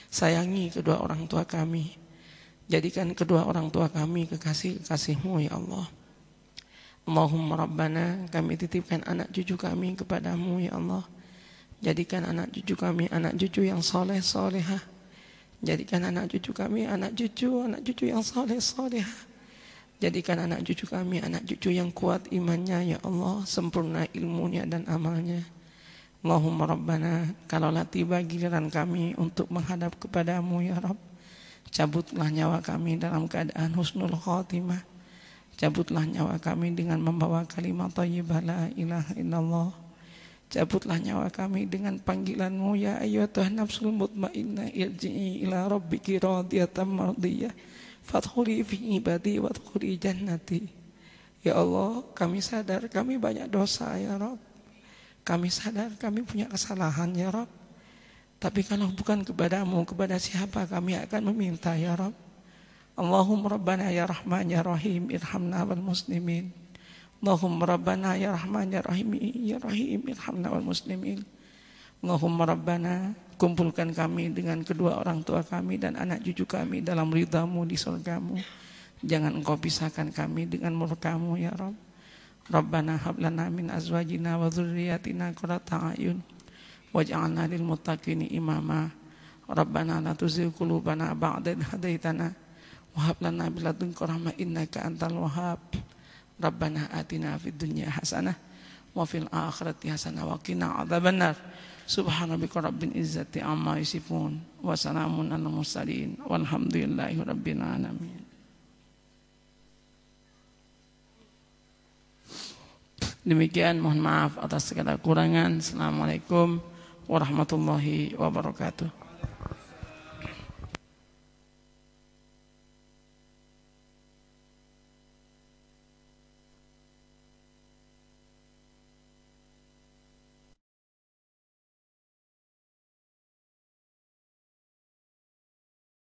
Sayangi kedua orang tua kami. Jadikan kedua orang tua kami kekasih-kekasih-Mu ya Allah. Allahumma Rabbana, kami titipkan anak cucu kami kepadamu ya Allah. Jadikan anak cucu kami anak cucu yang soleh solehah. Jadikan anak cucu kami anak cucu yang soleh solehah. Jadikan anak cucu kami anak cucu yang kuat imannya ya Allah, sempurna ilmunya dan amalnya. Allahumma Rabbana, kalaulah tiba giliran kami untuk menghadap kepadamu ya Rabb, cabutlah nyawa kami dalam keadaan husnul khotimah. Cabutlah nyawa kami dengan membawa kalimat thayyibah la ilaha illallah. Cabutlah nyawa kami dengan panggilan-Mu ya ayyatuhan nafsul mutmainnah irji'i ila rabbiki radiyatan mardiyah fadkhuli fi ibadi wadkhuli jannati. Ya Allah, kami sadar kami banyak dosa ya Rabb. Kami sadar kami punya kesalahan ya Rabb. Tapi kalau bukan kepadamu, kepada siapa kami akan meminta ya Rabb? Allahumma Rabbana ya Rahman ya Rahim irhamna wal muslimin. Allahumma Rabbana ya Rahman ya Rahim irhamna wal muslimin. Allahumma Rabbana, kumpulkan kami dengan kedua orang tua kami dan anak cucu kami dalam ridha-Mu di surga-Mu. Jangan Engkau pisahkan kami dengan murka-Mu ya Rabb. Rabbana hab lana min azwajina wa dzurriyyatina qurrata a'yun waj'alna lil muttaqina imama. Rabbana la tuzigh qulubana ba'da idh hadaitana wa hab lana min ladunka rahmah innaka antal wahhab. Rabbana atina fid dunya hasanah wa fil akhirati hasanah wa qina adzabannar. Subhanarabbika rabbil izzati amma yasifun wa salamun alal mursalin walhamdulillahi rabbil alamin. Demikian, mohon maaf atas segala kurangan. Assalamualaikum warahmatullahi wabarakatuh.